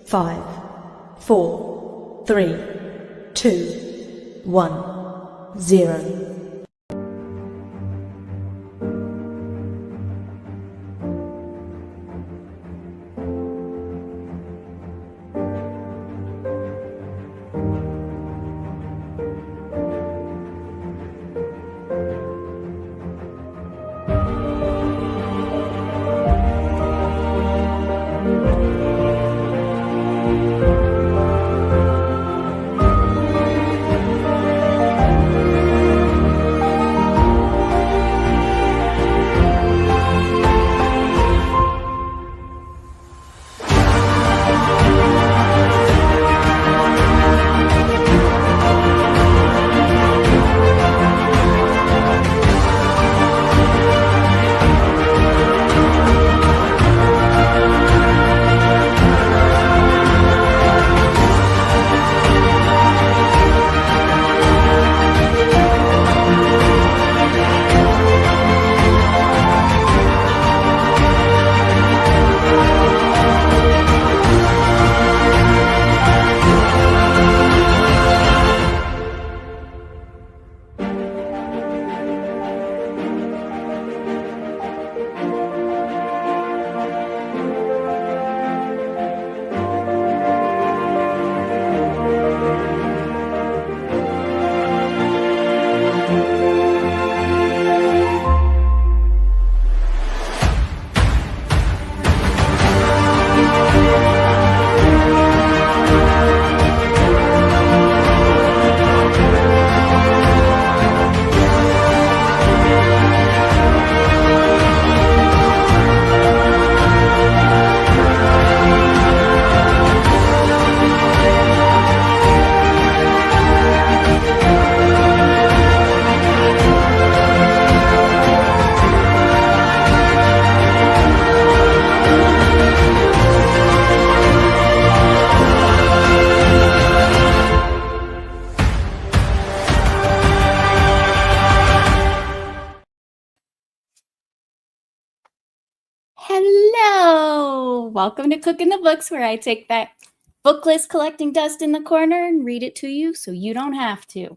5, 4, 3, 2, 1, 0. Hello! Welcome to Cooking the Books, where I take that book list collecting dust in the corner and read it to you so you don't have to.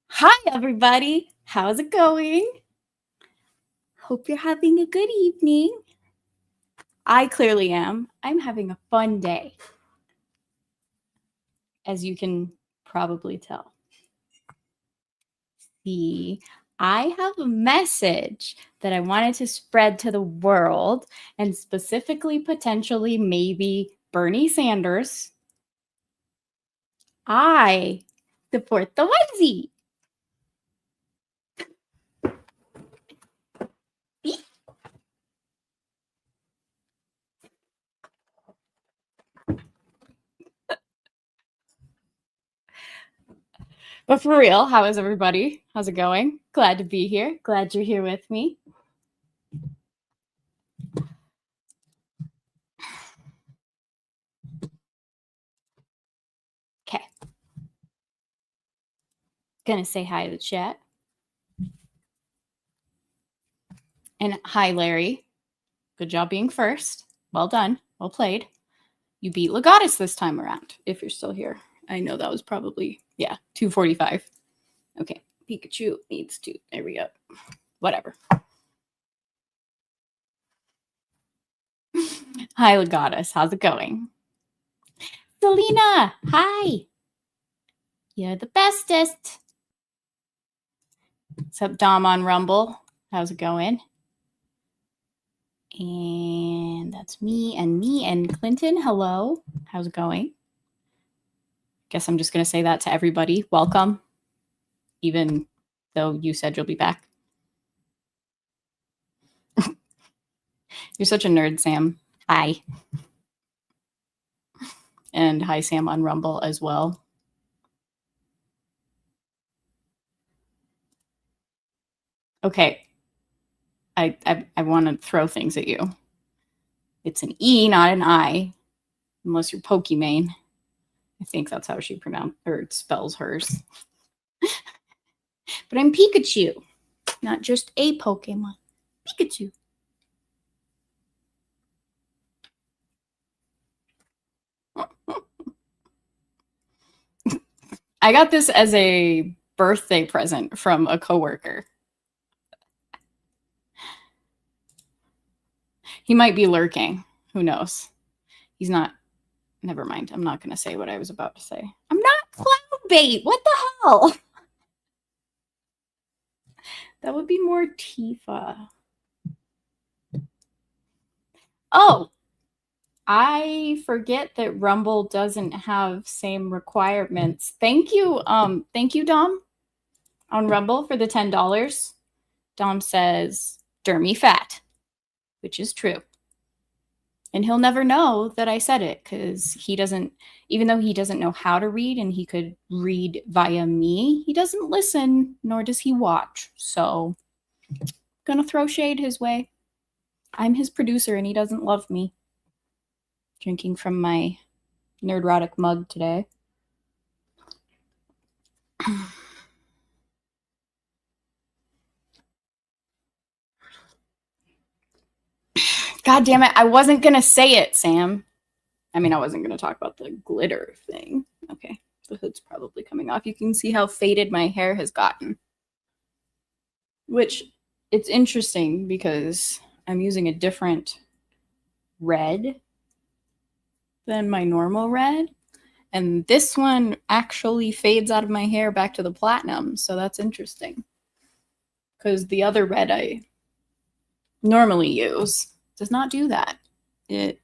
Hi, everybody! How's it going? Hope you're having a good evening. I clearly am. I'm having a fun day, as you can probably tell. See, I have a message that I wanted to spread to the world, and specifically, potentially, maybe Bernie Sanders. I support the onesie. But for real, how is everybody? How's it going? Glad to be here. Glad you're here with me. Okay. Gonna say hi to the chat. And hi, Larry. Good job being first. Well done. Well played. You beat Legatus this time around, if you're still here. I know that was probably, 245. Okay. Pikachu needs to. There we go. Whatever. Hi, Legatus. How's it going? Selena, hi. You're the bestest. What's up, Dom on Rumble? How's it going? And that's me and Clinton. Hello. How's it going? Guess I'm just going to say that to everybody. Welcome. Even though you said you'll be back. You're such a nerd, Sam. Hi. And hi, Sam on Rumble as well. Okay. I want to throw things at you. It's an E, not an I, unless you're Pokimane. I think that's how she spells hers. But I'm Pikachu, not just a Pokemon. Pikachu. I got this as a birthday present from a coworker. He might be lurking. Who knows? He's not. Never mind. I'm not going to say what I was about to say. I'm not cloud bait. What the hell? That would be more Tifa. Oh, I forget that Rumble doesn't have same requirements. Thank you, Dom, on Rumble for the $10. Dom says, "Dermy fat," which is true. And he'll never know that I said it because he doesn't, even though he doesn't know how to read and he could read via me, he doesn't listen, nor does he watch. So, gonna throw shade his way. I'm his producer and he doesn't love me. Drinking from my Nerdrotic mug today. God damn it. I wasn't going to say it, Sam. I mean, I wasn't going to talk about the glitter thing. Okay. The hood's probably coming off. You can see how faded my hair has gotten. Which, it's interesting because I'm using a different red than my normal red. And this one actually fades out of my hair back to the platinum. So that's interesting. Because the other red I normally use does not do that. It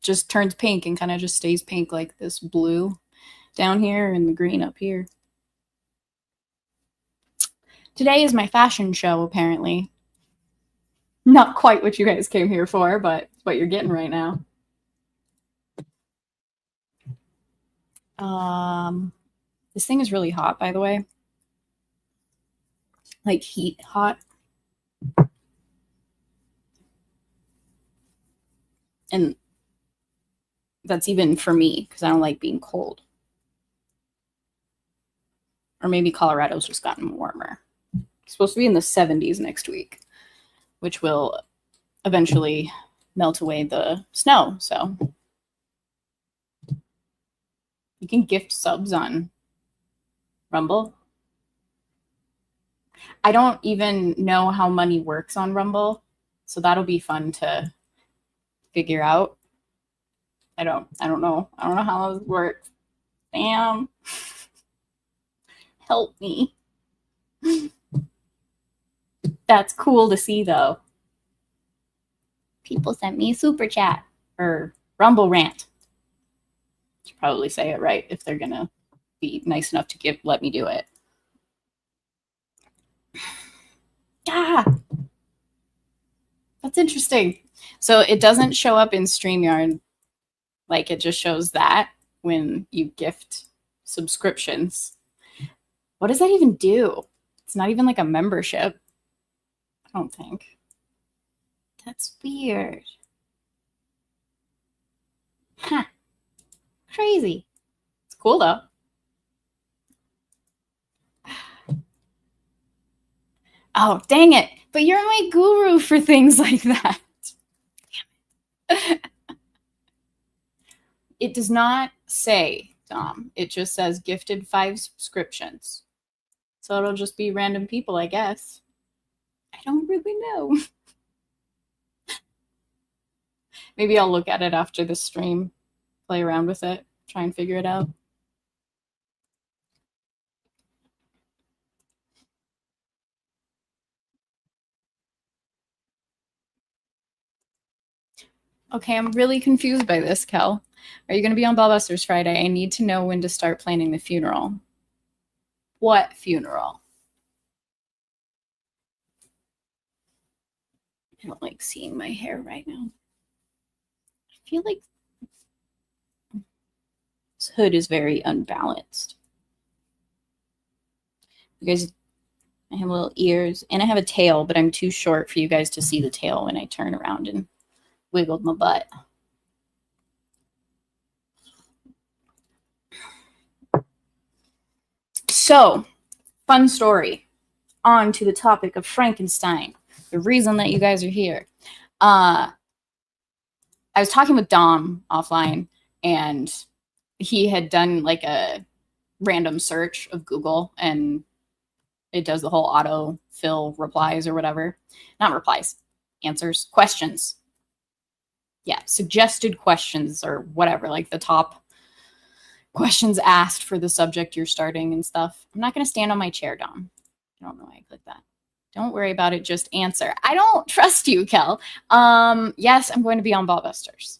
just turns pink and kind of just stays pink like this blue down here and the green up here. Today is my fashion show, apparently. Not quite what you guys came here for, but it's what you're getting right now. This thing is really hot, by the way. Like heat hot. And that's even for me because I don't like being cold. Or maybe Colorado's just gotten warmer. It's supposed to be in the 70s next week, which will eventually melt away the snow. So you can gift subs on Rumble. I don't even know how money works on Rumble, so that'll be fun to figure out. I don't know. I don't know how this works. Damn. Help me. That's cool to see, though. People sent me a super chat or Rumble rant. Should probably say it right if they're gonna be nice enough to let me do it. Ah, that's interesting. So it doesn't show up in StreamYard. Like it just shows that when you gift subscriptions. What does that even do? It's not even like a membership. I don't think. That's weird. Huh. Crazy. It's cool though. Oh, dang it. But you're my guru for things like that. It does not say, Dom. It just says gifted 5 subscriptions. So it'll just be random people, I guess. I don't really know. Maybe I'll look at it after the stream, play around with it, try and figure it out. Okay, I'm really confused by this, Kel. Are you going to be on Ballbusters Friday? I need to know when to start planning the funeral. What funeral? I don't like seeing my hair right now. I feel like this hood is very unbalanced. You guys, I have little ears and I have a tail, but I'm too short for you guys to see the tail when I turn around and wiggle my butt. So, fun story. On to the topic of Frankenstein. The reason that you guys are here. I was talking with Dom offline, and he had done like a random search of Google, and it does the whole auto fill replies or whatever. Not replies, answers, questions. Yeah, suggested questions or whatever, like the top questions asked for the subject you're starting and stuff. I'm not going to stand on my chair, Dom. I don't know why I clicked that. Don't worry about it. Just answer. I don't trust you, Kel. Yes, I'm going to be on Ballbusters.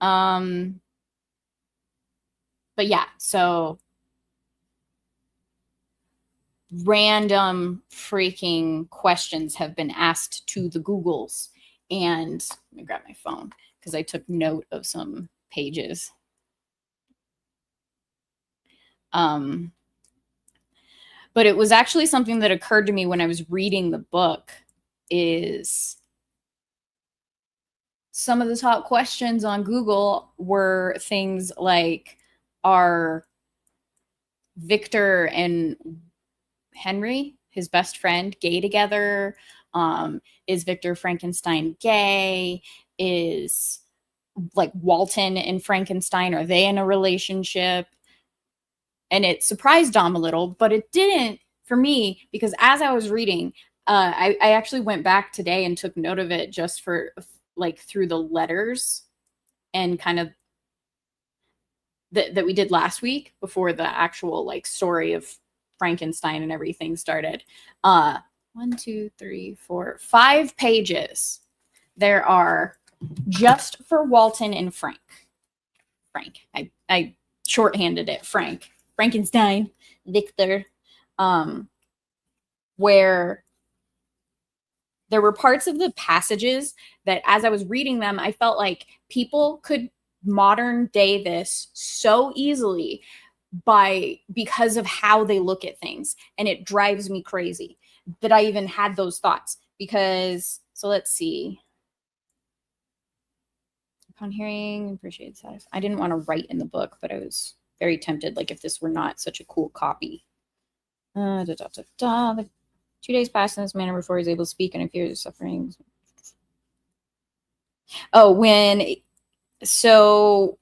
But yeah, so random freaking questions have been asked to the Googles. And let me grab my phone because I took note of some pages. But it was actually something that occurred to me when I was reading the book is some of the top questions on Google were things like, are Victor and Henry, his best friend, gay together? Is Victor Frankenstein gay? Is like Walton and Frankenstein, are they in a relationship? And it surprised Dom a little, but it didn't for me, because as I was reading, I actually went back today and took note of it just for like through the letters and kind of that we did last week before the actual like story of Frankenstein and everything started. 1, 2, 3, 4, 5 pages there are just for Walton and Frank. I shorthanded it Frank. Frankenstein, Victor, where there were parts of the passages that as I was reading them, I felt like people could modern day this so easily because of how they look at things. And it drives me crazy that I even had those thoughts because, so let's see. Upon hearing, appreciate that. I didn't want to write in the book, but I was very tempted, like if this were not such a cool copy. 2 days passed in this manner before he's able to speak and appear his sufferings. Oh, so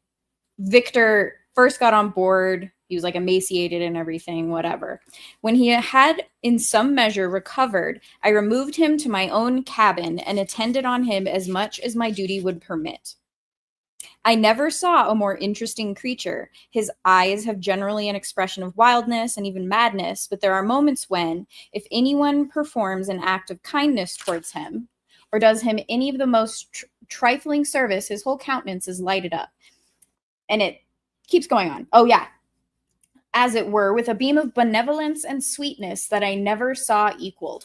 Victor first got on board, he was like emaciated and everything, whatever. When he had in some measure recovered, I removed him to my own cabin and attended on him as much as my duty would permit. I never saw a more interesting creature. His eyes have generally an expression of wildness and even madness, but there are moments when, if anyone performs an act of kindness towards him, or does him any of the most trifling service, his whole countenance is lighted up. And it keeps going on. Oh, yeah. As it were, with a beam of benevolence and sweetness that I never saw equaled.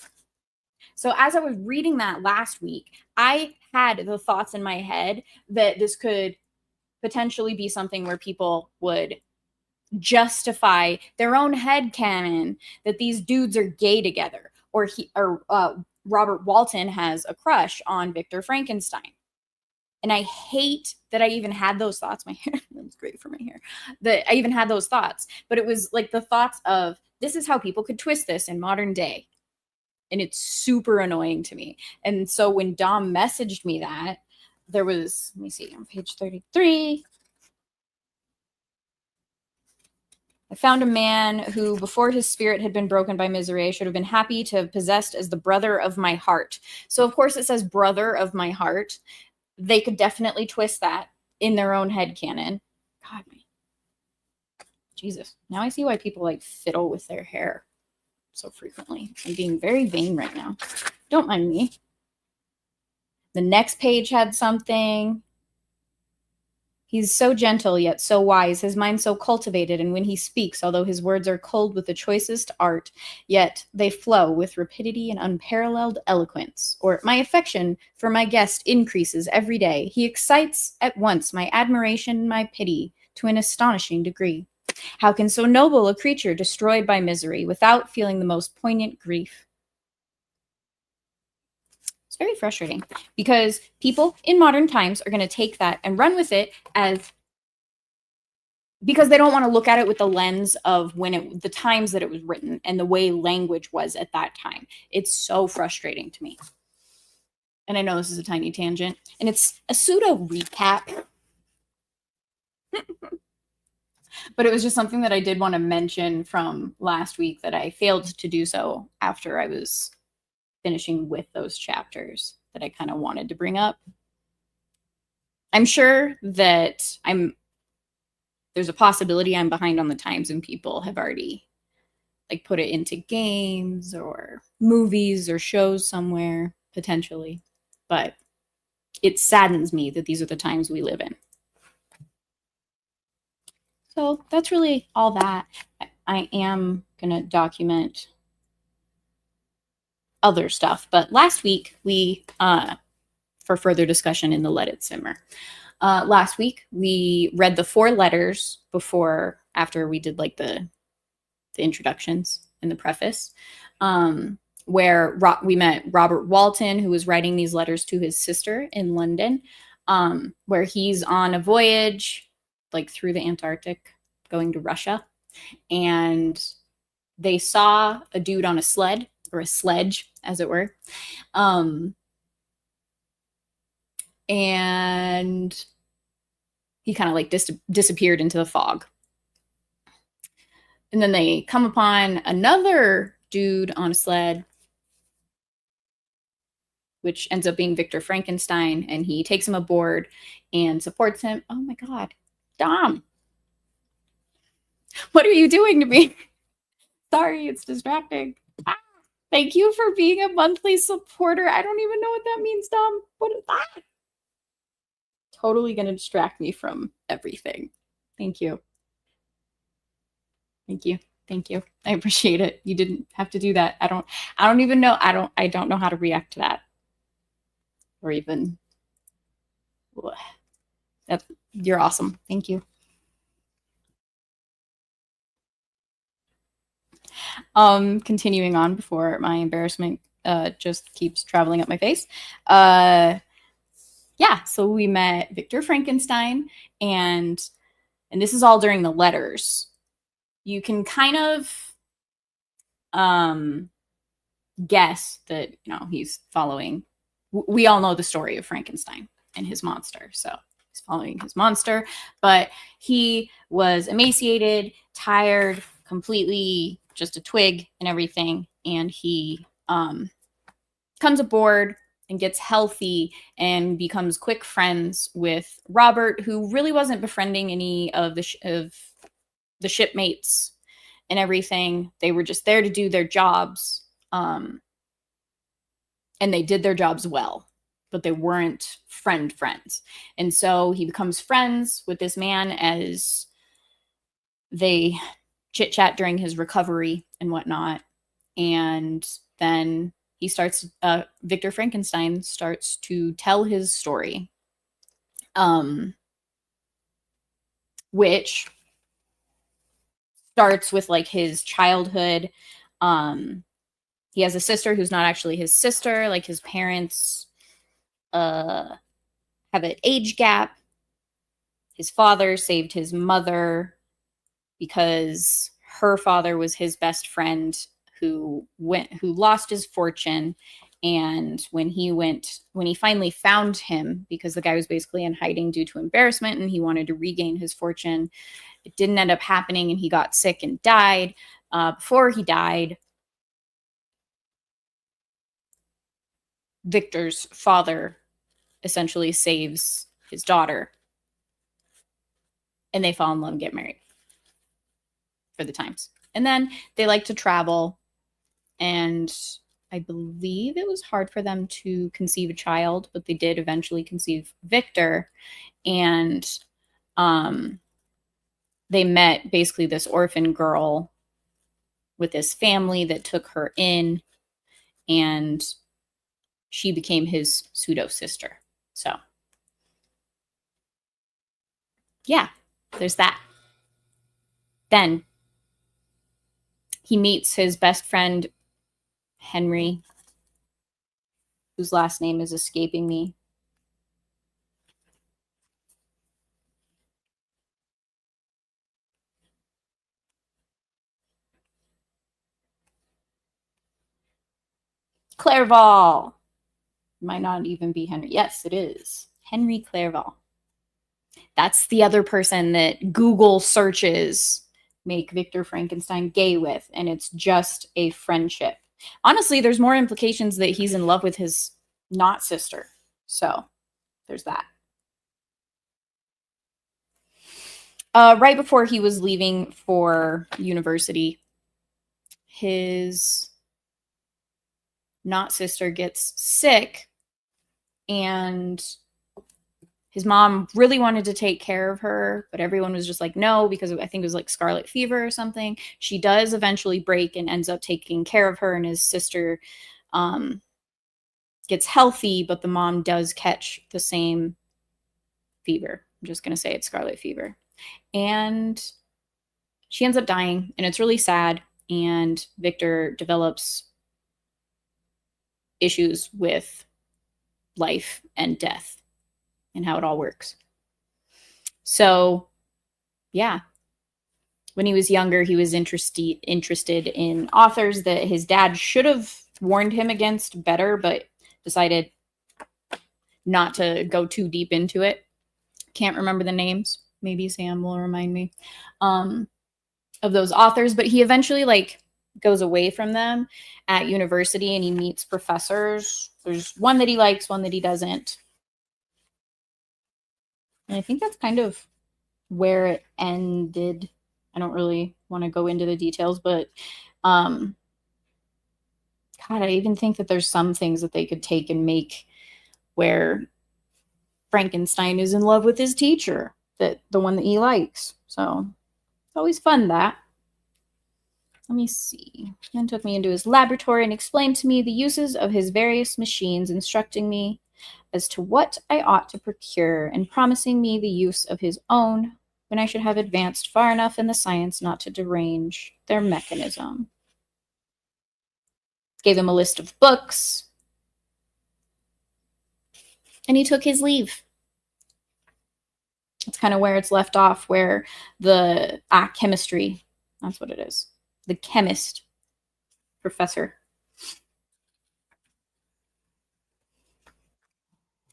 So as I was reading that last week, I had the thoughts in my head that this could potentially be something where people would justify their own headcanon that these dudes are gay together, or Robert Walton has a crush on Victor Frankenstein. And I hate that I even had those thoughts. My hair, that's great for my hair. That I even had those thoughts, but it was like the thoughts of this is how people could twist this in modern day. And it's super annoying to me. And so when Dom messaged me that, there was, let me see, on page 33, I found a man who, before his spirit had been broken by misery, I should have been happy to have possessed as the brother of my heart. So, of course, it says brother of my heart. They could definitely twist that in their own headcanon. God, Jesus. Now I see why people like fiddle with their hair so frequently. I'm being very vain right now. Don't mind me. The next page had something. He's so gentle, yet so wise, his mind so cultivated, and when he speaks, although his words are culled with the choicest art, yet they flow with rapidity and unparalleled eloquence. Or, my affection for my guest increases every day. He excites at once my admiration and my pity to an astonishing degree. How can so noble a creature destroyed by misery without feeling the most poignant grief? Very frustrating because people in modern times are going to take that and run with it as because they don't want to look at it with the lens of the times that it was written and the way language was at that time. It's so frustrating to me. And I know this is a tiny tangent and it's a pseudo recap. But it was just something that I did want to mention from last week that I failed to do so after I was finishing with those chapters that I kind of wanted to bring up. I'm sure that there's a possibility I'm behind on the times and people have already like put it into games or movies or shows somewhere potentially. But it saddens me that these are the times we live in. So that's really all that. I am going to document other stuff. But last week, for further discussion in the Let It Simmer, last week we read the 4 letters after we did like the introductions and the preface, where we met Robert Walton, who was writing these letters to his sister in London, where he's on a voyage like through the Antarctic going to Russia, and they saw a dude on a sled, or a sledge as it were, and he kind of like disappeared into the fog. And then they come upon another dude on a sled, which ends up being Victor Frankenstein, and he takes him aboard and supports him. Oh my God, Dom, what are you doing to me? Sorry, it's distracting. Thank you for being a monthly supporter. I don't even know what that means, Dom. What is that? Totally going to distract me from everything. Thank you. Thank you. Thank you. I appreciate it. You didn't have to do that. I don't even know. I don't know how to react to that. Or even. You're awesome. Thank you. Continuing on before my embarrassment just keeps traveling up my face. Yeah, so we met Victor Frankenstein, and this is all during the letters. You can kind of guess that, he's following. We all know the story of Frankenstein and his monster, so he's following his monster. But he was emaciated, tired, completely just a twig and everything, and he comes aboard and gets healthy and becomes quick friends with Robert, who really wasn't befriending any of the shipmates and everything. They were just there to do their jobs. And they did their jobs well, but they weren't friends. And so he becomes friends with this man as they chit-chat during his recovery and whatnot. And then Victor Frankenstein starts to tell his story, which starts with like his childhood. He has a sister who's not actually his sister. Like his parents have an age gap. His father saved his mother because her father was his best friend who lost his fortune. And when he finally found him, because the guy was basically in hiding due to embarrassment and he wanted to regain his fortune, it didn't end up happening, and he got sick and died. Before he died, Victor's father essentially saves his daughter, and they fall in love and get married for the times. And then they like to travel, and I believe it was hard for them to conceive a child, but they did eventually conceive Victor. And they met basically this orphan girl with this family that took her in, and she became his pseudo sister. So yeah, there's that. Then he meets his best friend, Henry, whose last name is escaping me. Clerval. Might not even be Henry. Yes, it is. Henry Clerval. That's the other person that Google searches make Victor Frankenstein gay with, and it's just a friendship. Honestly, there's more implications that he's in love with his not sister. So there's that. Right before he was leaving for university, his not sister gets sick, and his mom really wanted to take care of her, but everyone was just like, no, because I think it was like scarlet fever or something. She does eventually break and ends up taking care of her, and his sister gets healthy, but the mom does catch the same fever. I'm just going to say it's scarlet fever. And she ends up dying, and it's really sad. And Victor develops issues with life and death and how it all works. So, yeah. When he was younger, he was interested in authors that his dad should have warned him against better, but decided not to go too deep into it. Can't remember the names. Maybe Sam will remind me of those authors, but he eventually goes away from them at university, and he meets professors. There's one that he likes, one that he doesn't. And I think that's kind of where it ended. I don't really want to go into the details, but God, I even think that there's some things that they could take and make where Frankenstein is in love with his teacher, the one that he likes. So it's always fun, that. Let me see. Then took me into his laboratory and explained to me the uses of his various machines, instructing me as to what I ought to procure, and promising me the use of his own when I should have advanced far enough in the science not to derange their mechanism. Gave him a list of books, and he took his leave. That's kind of where it's left off, where the chemistry, that's what it is. The chemist professor.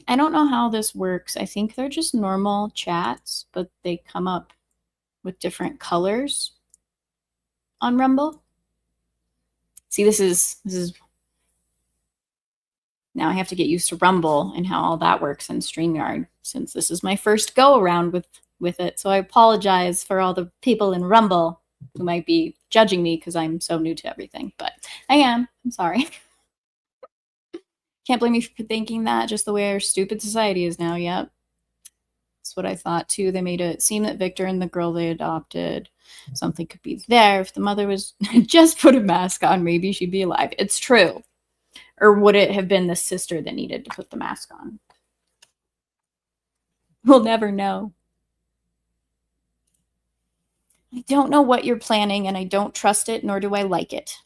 I don't know how this works. I think they're just normal chats, but they come up with different colors on Rumble. See, this is now I have to get used to Rumble and how all that works in StreamYard, since this is my first go around with it. So I apologize for all the people in Rumble who might be judging me because I'm so new to everything, but I am. I'm sorry. Can't blame me for thinking that, just the way our stupid society is now. Yep. That's what I thought too. They made it seem that Victor and the girl they adopted, something could be there. If the mother was just put a mask on, maybe she'd be alive. It's true. Or would it have been the sister that needed to put the mask on? We'll never know. I don't know what you're planning, and I don't trust it, nor do I like it.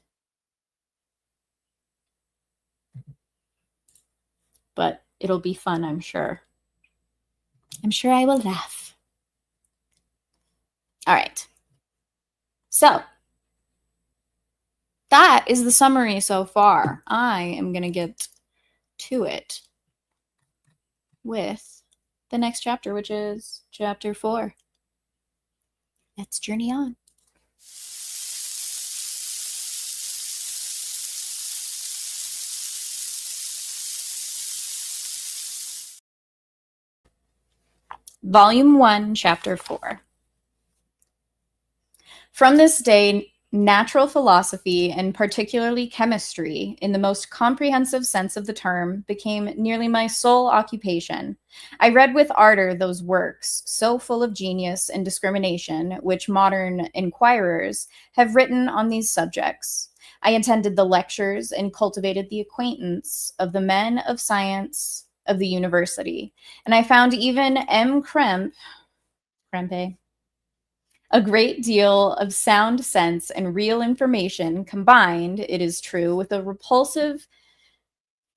But it'll be fun, I'm sure. I'm sure I will laugh. All right. So that is the summary so far. I am going to get to it with the next chapter, which is chapter 4. Let's journey on. Volume 1, Chapter 4. From this day, natural philosophy, and particularly chemistry, in the most comprehensive sense of the term, became nearly my sole occupation. I read with ardor those works, so full of genius and discrimination, which modern inquirers have written on these subjects. I attended the lectures and cultivated the acquaintance of the men of science of the university, and I found even M. Krempe a great deal of sound sense and real information, combined, it is true, with a repulsive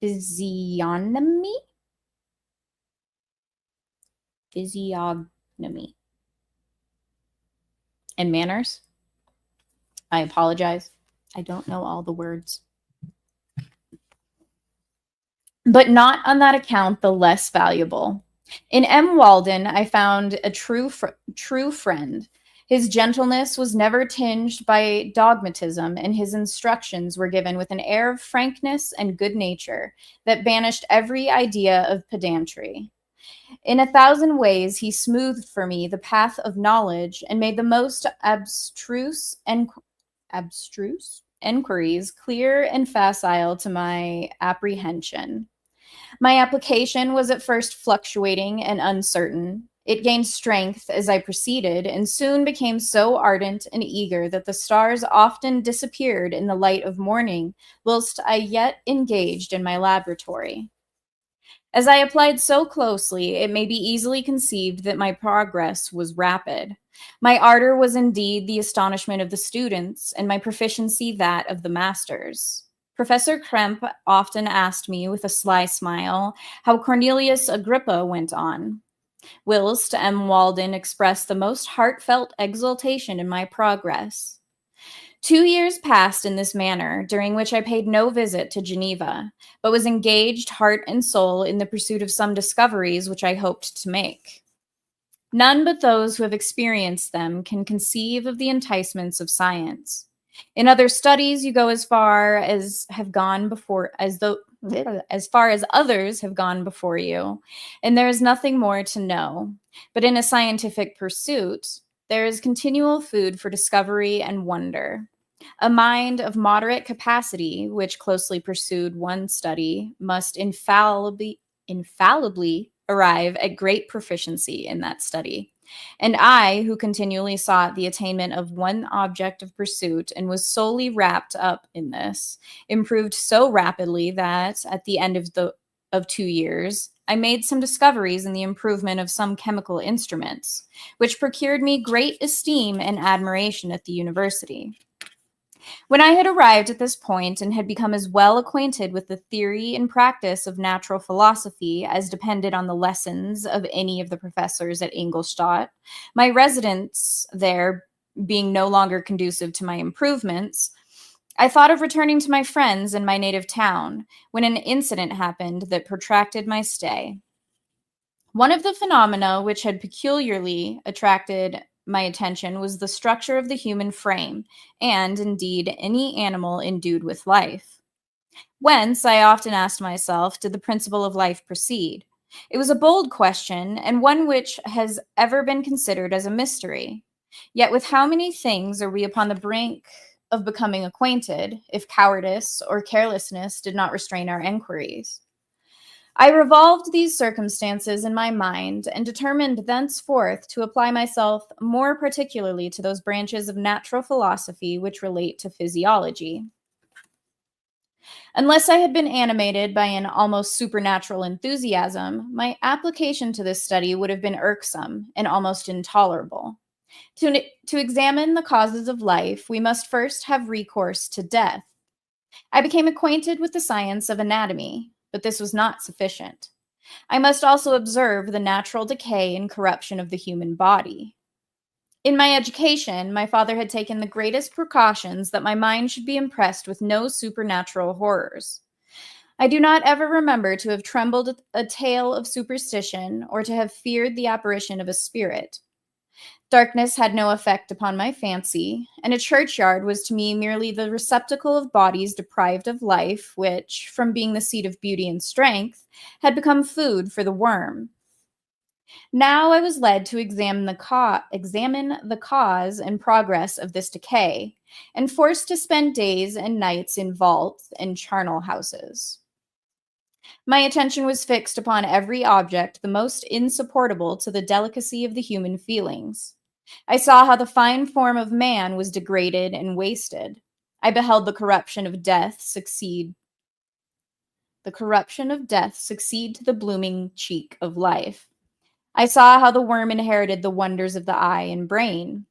physiognomy and manners. I apologize. I don't know all the words. But not on that account the less valuable. In M. Walden, I found a true friend. His gentleness was never tinged by dogmatism, and his instructions were given with an air of frankness and good nature that banished every idea of pedantry. In 1,000 ways, he smoothed for me the path of knowledge and made the most abstruse enquiries clear and facile to my apprehension. My application was at first fluctuating and uncertain. It gained strength as I proceeded and soon became so ardent and eager that the stars often disappeared in the light of morning whilst I yet engaged in my laboratory. As I applied so closely, it may be easily conceived that my progress was rapid. My ardor was indeed the astonishment of the students, and my proficiency that of the masters. Professor Kremp often asked me with a sly smile how Cornelius Agrippa went on, whilst M. Walden expressed the most heartfelt exultation in my progress. 2 years passed in this manner, during which I paid no visit to Geneva, but was engaged heart and soul in the pursuit of some discoveries which I hoped to make. None but those who have experienced them can conceive of the enticements of science. In other studies, you go as far as others have gone before you, and there is nothing more to know. But in a scientific pursuit, there is continual food for discovery and wonder. A mind of moderate capacity, which closely pursued one study, must infallibly arrive at great proficiency in that study. And I, who continually sought the attainment of one object of pursuit and was solely wrapped up in this, improved so rapidly that, at the end of 2 years, I made some discoveries in the improvement of some chemical instruments, which procured me great esteem and admiration at the university. When I had arrived at this point and had become as well acquainted with the theory and practice of natural philosophy as depended on the lessons of any of the professors at Ingolstadt, my residence there being no longer conducive to my improvements, I thought of returning to my friends in my native town, when an incident happened that protracted my stay. One of the phenomena which had peculiarly attracted my attention was the structure of the human frame, and, indeed, any animal endued with life. Whence, I often asked myself, did the principle of life proceed? It was a bold question, and one which has ever been considered as a mystery. Yet with how many things are we upon the brink of becoming acquainted, if cowardice or carelessness did not restrain our enquiries? I revolved these circumstances in my mind and determined thenceforth to apply myself more particularly to those branches of natural philosophy which relate to physiology. Unless I had been animated by an almost supernatural enthusiasm, my application to this study would have been irksome and almost intolerable. To examine the causes of life, we must first have recourse to death. I became acquainted with the science of anatomy, but this was not sufficient. I must also observe the natural decay and corruption of the human body. In my education, my father had taken the greatest precautions that my mind should be impressed with no supernatural horrors. I do not ever remember to have trembled at a tale of superstition or to have feared the apparition of a spirit. Darkness had no effect upon my fancy, and a churchyard was to me merely the receptacle of bodies deprived of life, which, from being the seat of beauty and strength, had become food for the worm. Now I was led to examine the cause and progress of this decay, and forced to spend days and nights in vaults and charnel houses. My attention was fixed upon every object the most insupportable to the delicacy of the human feelings. I saw how the fine form of man was degraded and wasted. I beheld the corruption of death succeed to the blooming cheek of life. I saw how the worm inherited the wonders of the eye and brain.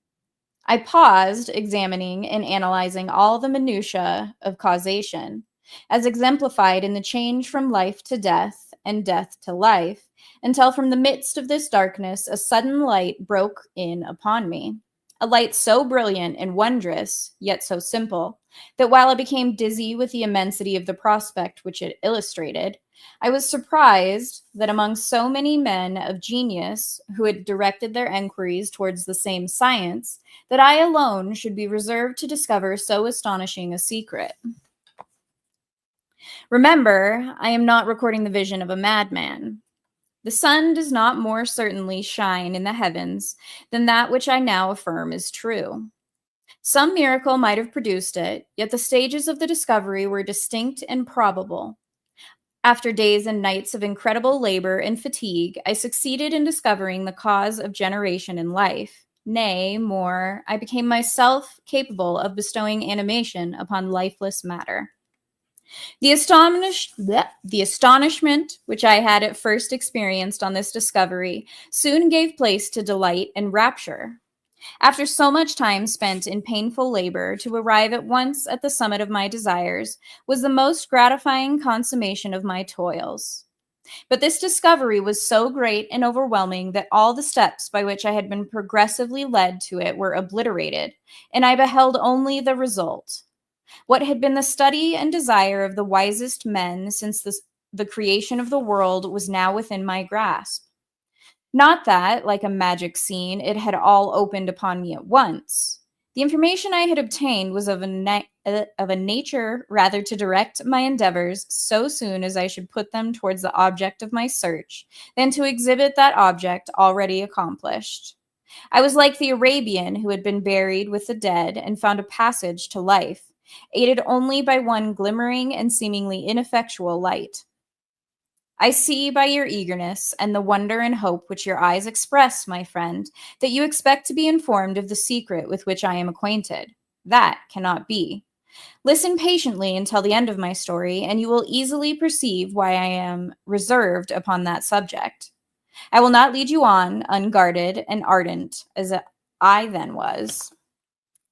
I paused, examining and analyzing all the minutiae of causation, as exemplified in the change from life to death and death to life, until from the midst of this darkness a sudden light broke in upon me, a light so brilliant and wondrous, yet so simple, that while I became dizzy with the immensity of the prospect which it illustrated, I was surprised that among so many men of genius who had directed their enquiries towards the same science, that I alone should be reserved to discover so astonishing a secret. Remember, I am not recording the vision of a madman. The sun does not more certainly shine in the heavens than that which I now affirm is true. Some miracle might have produced it, yet the stages of the discovery were distinct and probable. After days and nights of incredible labor and fatigue, I succeeded in discovering the cause of generation in life. Nay, more, I became myself capable of bestowing animation upon lifeless matter. The astonishment which I had at first experienced on this discovery soon gave place to delight and rapture. After so much time spent in painful labor, to arrive at once at the summit of my desires was the most gratifying consummation of my toils. But this discovery was so great and overwhelming that all the steps by which I had been progressively led to it were obliterated, and I beheld only the result. What had been the study and desire of the wisest men since the creation of the world was now within my grasp. Not that, like a magic scene, it had all opened upon me at once. The information I had obtained was of a nature rather to direct my endeavors so soon as I should put them towards the object of my search, than to exhibit that object already accomplished. I was like the Arabian who had been buried with the dead and found a passage to life, aided only by one glimmering and seemingly ineffectual light. I see by your eagerness and the wonder and hope which your eyes express, my friend, that you expect to be informed of the secret with which I am acquainted. That cannot be. Listen patiently until the end of my story, and you will easily perceive why I am reserved upon that subject. I will not lead you on, unguarded and ardent as I then was,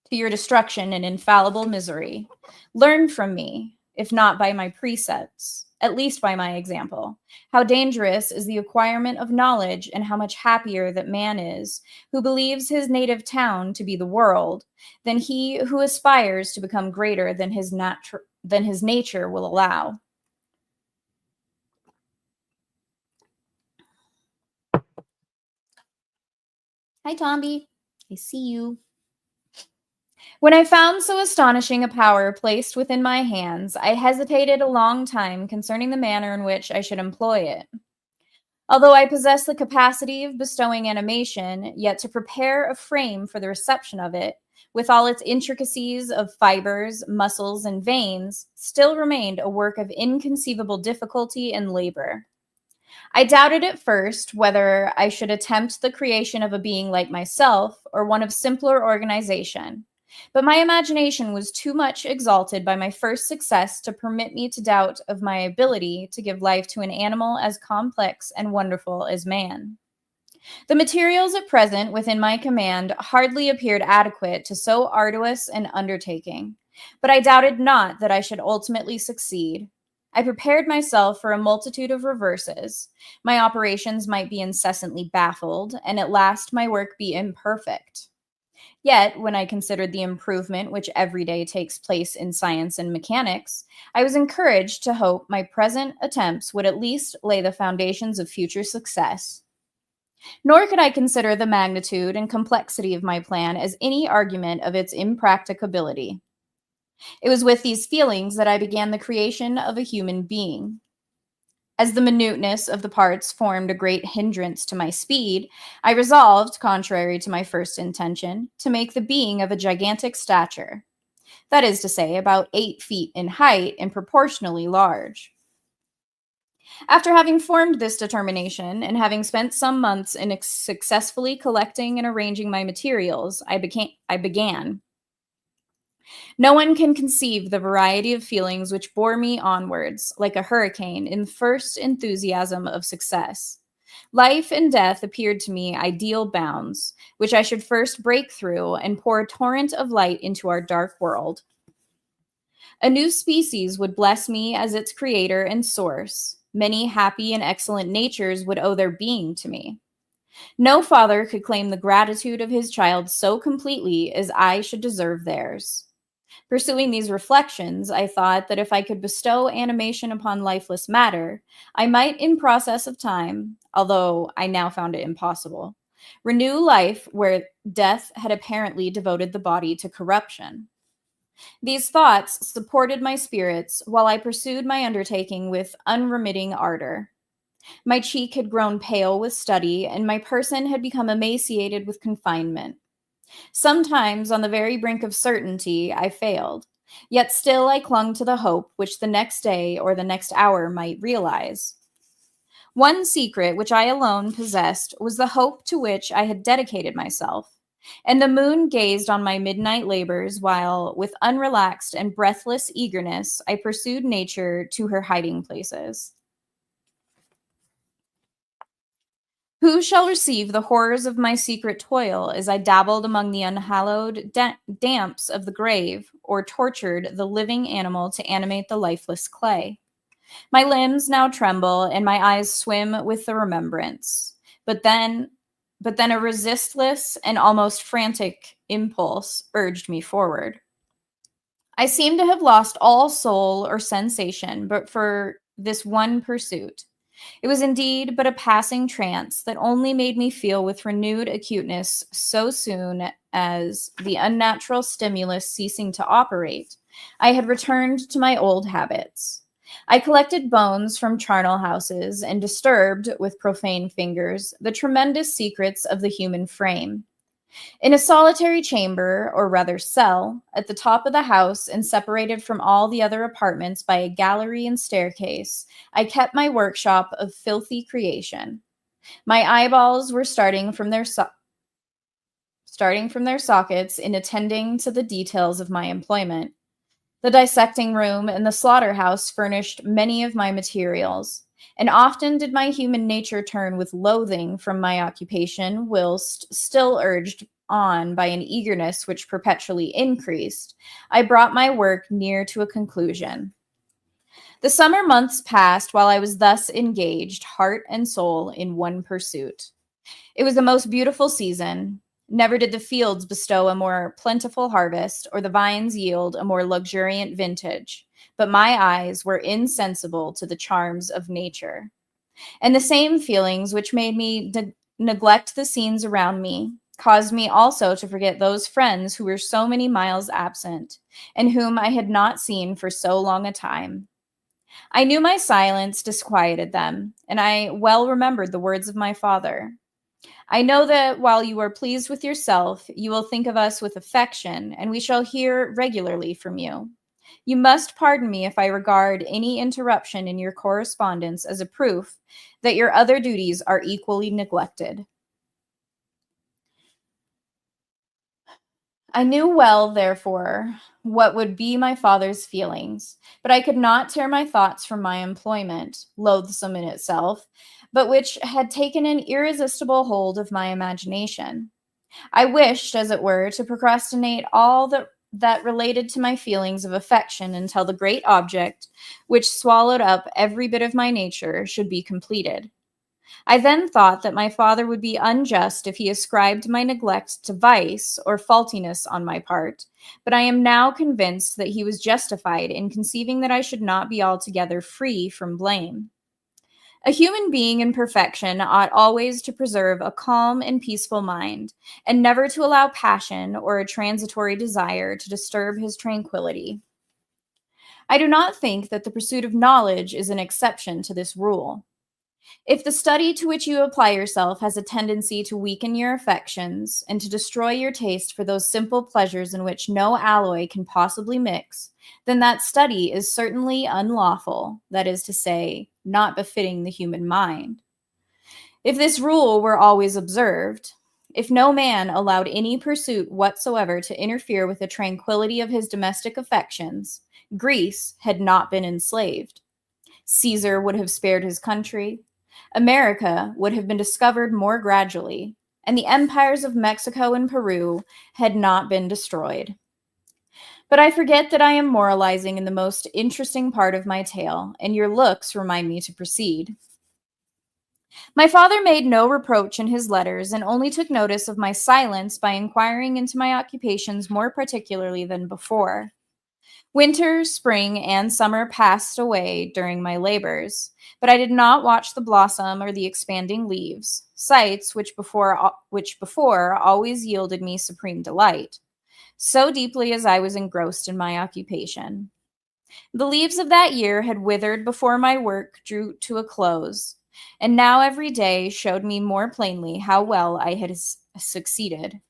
to your destruction and infallible misery. Learn from me, if not by my precepts, at least by my example, how dangerous is the acquirement of knowledge, and how much happier that man is who believes his native town to be the world, than he who aspires to become greater than his nature will allow. Hi, Tomby. I see you. When I found so astonishing a power placed within my hands, I hesitated a long time concerning the manner in which I should employ it. Although I possess the capacity of bestowing animation, yet to prepare a frame for the reception of it, with all its intricacies of fibers, muscles, and veins, still remained a work of inconceivable difficulty and labor. I doubted at first whether I should attempt the creation of a being like myself, or one of simpler organization. But my imagination was too much exalted by my first success to permit me to doubt of my ability to give life to an animal as complex and wonderful as man. The materials at present within my command hardly appeared adequate to so arduous an undertaking, but I doubted not that I should ultimately succeed. I prepared myself for a multitude of reverses. My operations might be incessantly baffled, and at last my work be imperfect. Yet, when I considered the improvement which every day takes place in science and mechanics, I was encouraged to hope my present attempts would at least lay the foundations of future success. Nor could I consider the magnitude and complexity of my plan as any argument of its impracticability. It was with these feelings that I began the creation of a human being. As the minuteness of the parts formed a great hindrance to my speed, I resolved, contrary to my first intention, to make the being of a gigantic stature. That is to say, about 8 feet in height and proportionally large. After having formed this determination, and having spent some months in successfully collecting and arranging my materials, I began. No one can conceive the variety of feelings which bore me onwards, like a hurricane, in the first enthusiasm of success. Life and death appeared to me ideal bounds, which I should first break through and pour a torrent of light into our dark world. A new species would bless me as its creator and source. Many happy and excellent natures would owe their being to me. No father could claim the gratitude of his child so completely as I should deserve theirs. Pursuing these reflections, I thought that if I could bestow animation upon lifeless matter, I might, in process of time, although I now found it impossible, renew life where death had apparently devoted the body to corruption. These thoughts supported my spirits while I pursued my undertaking with unremitting ardor. My cheek had grown pale with study, and my person had become emaciated with confinement. Sometimes, on the very brink of certainty, I failed. Yet still I clung to the hope which the next day or the next hour might realize. One secret which I alone possessed was the hope to which I had dedicated myself. And the moon gazed on my midnight labors while, with unrelaxed and breathless eagerness, I pursued nature to her hiding places. Who shall receive the horrors of my secret toil as I dabbled among the unhallowed damps of the grave, or tortured the living animal to animate the lifeless clay? My limbs now tremble, and my eyes swim with the remembrance. But then a resistless and almost frantic impulse urged me forward. I seemed to have lost all soul or sensation but for this one pursuit. It was indeed but a passing trance that only made me feel with renewed acuteness so soon as, the unnatural stimulus ceasing to operate, I had returned to my old habits. I collected bones from charnel houses and disturbed, with profane fingers, the tremendous secrets of the human frame. In a solitary chamber, or rather cell, at the top of the house and separated from all the other apartments by a gallery and staircase, I kept my workshop of filthy creation. My eyeballs were starting from their sockets in attending to the details of my employment. The dissecting room and the slaughterhouse furnished many of my materials, and often did my human nature turn with loathing from my occupation, whilst, still urged on by an eagerness which perpetually increased, I brought my work near to a conclusion. The summer months passed while I was thus engaged, heart and soul, in one pursuit. It was the most beautiful season. Never did the fields bestow a more plentiful harvest, or the vines yield a more luxuriant vintage, but my eyes were insensible to the charms of nature. And the same feelings which made me neglect the scenes around me caused me also to forget those friends who were so many miles absent, and whom I had not seen for so long a time. I knew my silence disquieted them, and I well remembered the words of my father. I know that while you are pleased with yourself, you will think of us with affection, and we shall hear regularly from you. You must pardon me if I regard any interruption in your correspondence as a proof that your other duties are equally neglected. I knew well, therefore, what would be my father's feelings, but I could not tear my thoughts from my employment, loathsome in itself, but which had taken an irresistible hold of my imagination. I wished, as it were, to procrastinate all that related to my feelings of affection until the great object, which swallowed up every bit of my nature, should be completed. I then thought that my father would be unjust if he ascribed my neglect to vice or faultiness on my part, but I am now convinced that he was justified in conceiving that I should not be altogether free from blame. A human being in perfection ought always to preserve a calm and peaceful mind, and never to allow passion or a transitory desire to disturb his tranquility. I do not think that the pursuit of knowledge is an exception to this rule. If the study to which you apply yourself has a tendency to weaken your affections and to destroy your taste for those simple pleasures in which no alloy can possibly mix, then that study is certainly unlawful, that is to say, not befitting the human mind. If this rule were always observed, if no man allowed any pursuit whatsoever to interfere with the tranquility of his domestic affections, Greece had not been enslaved. Caesar would have spared his country. America would have been discovered more gradually, and the empires of Mexico and Peru had not been destroyed. But I forget that I am moralizing in the most interesting part of my tale, and your looks remind me to proceed. My father made no reproach in his letters, and only took notice of my silence by inquiring into my occupations more particularly than before. Winter, spring, and summer passed away during my labors, but I did not watch the blossom or the expanding leaves, sights which before always yielded me supreme delight, so deeply as I was engrossed in my occupation. The leaves of that year had withered before my work drew to a close, and now every day showed me more plainly how well I had succeeded.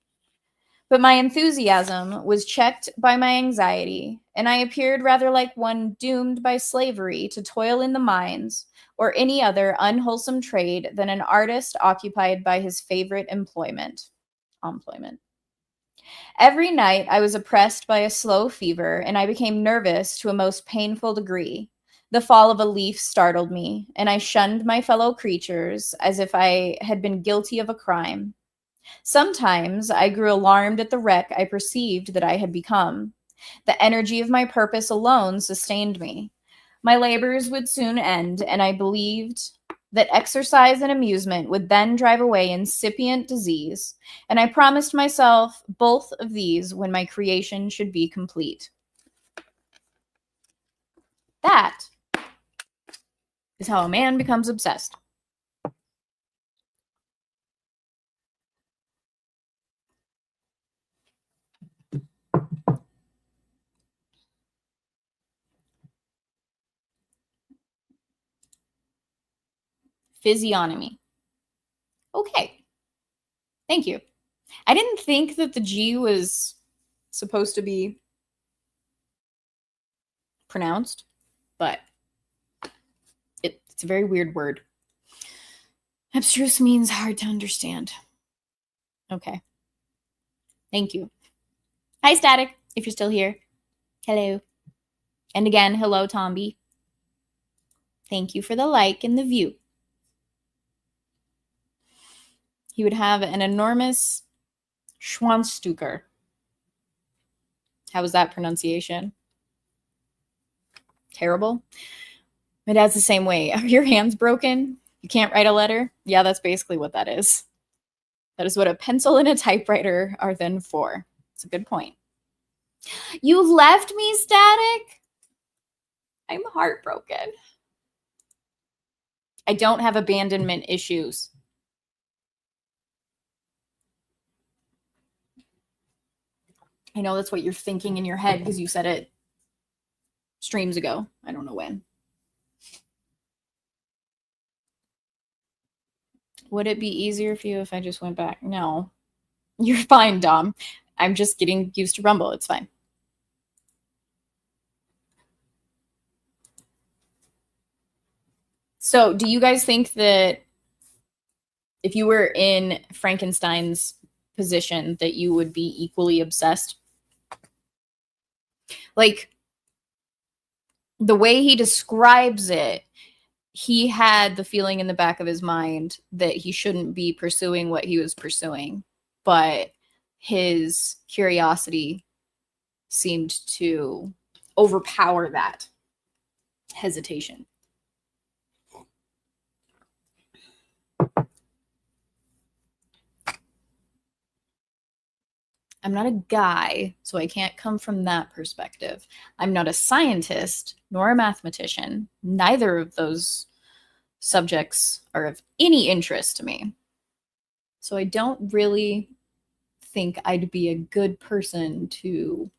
But my enthusiasm was checked by my anxiety, and I appeared rather like one doomed by slavery to toil in the mines or any other unwholesome trade than an artist occupied by his favorite employment. Every night I was oppressed by a slow fever, and I became nervous to a most painful degree. The fall of a leaf startled me, and I shunned my fellow creatures as if I had been guilty of a crime. Sometimes I grew alarmed at the wreck I perceived that I had become. The energy of my purpose alone sustained me. My labors would soon end, and I believed that exercise and amusement would then drive away incipient disease, and I promised myself both of these when my creation should be complete. That is how a man becomes obsessed. Physiognomy. Okay. Thank you. I didn't think that the G was supposed to be pronounced, but it's a very weird word. Abstruse means hard to understand. Okay. Thank you. Hi, Static, if you're still here. Hello. And again, hello, Tomby. Thank you for the like and the view. He would have an enormous Schwanzstücker. How was that pronunciation? Terrible. My dad's the same way. Are your hands broken? You can't write a letter? Yeah, that's basically what that is. That is what a pencil and a typewriter are then for. It's a good point. You left me, Static? I'm heartbroken. I don't have abandonment issues. I know that's what you're thinking in your head because you said it streams ago. I don't know when. Would it be easier for you if I just went back? No. You're fine, Dom. I'm just getting used to Rumble. It's fine. So, do you guys think that if you were in Frankenstein's position that you would be equally obsessed? Like, the way he describes it, he had the feeling in the back of his mind that he shouldn't be pursuing what he was pursuing, but his curiosity seemed to overpower that hesitation. I'm not a guy, so I can't come from that perspective. I'm not a scientist nor a mathematician. Neither of those subjects are of any interest to me. So I don't really think I'd be a good person to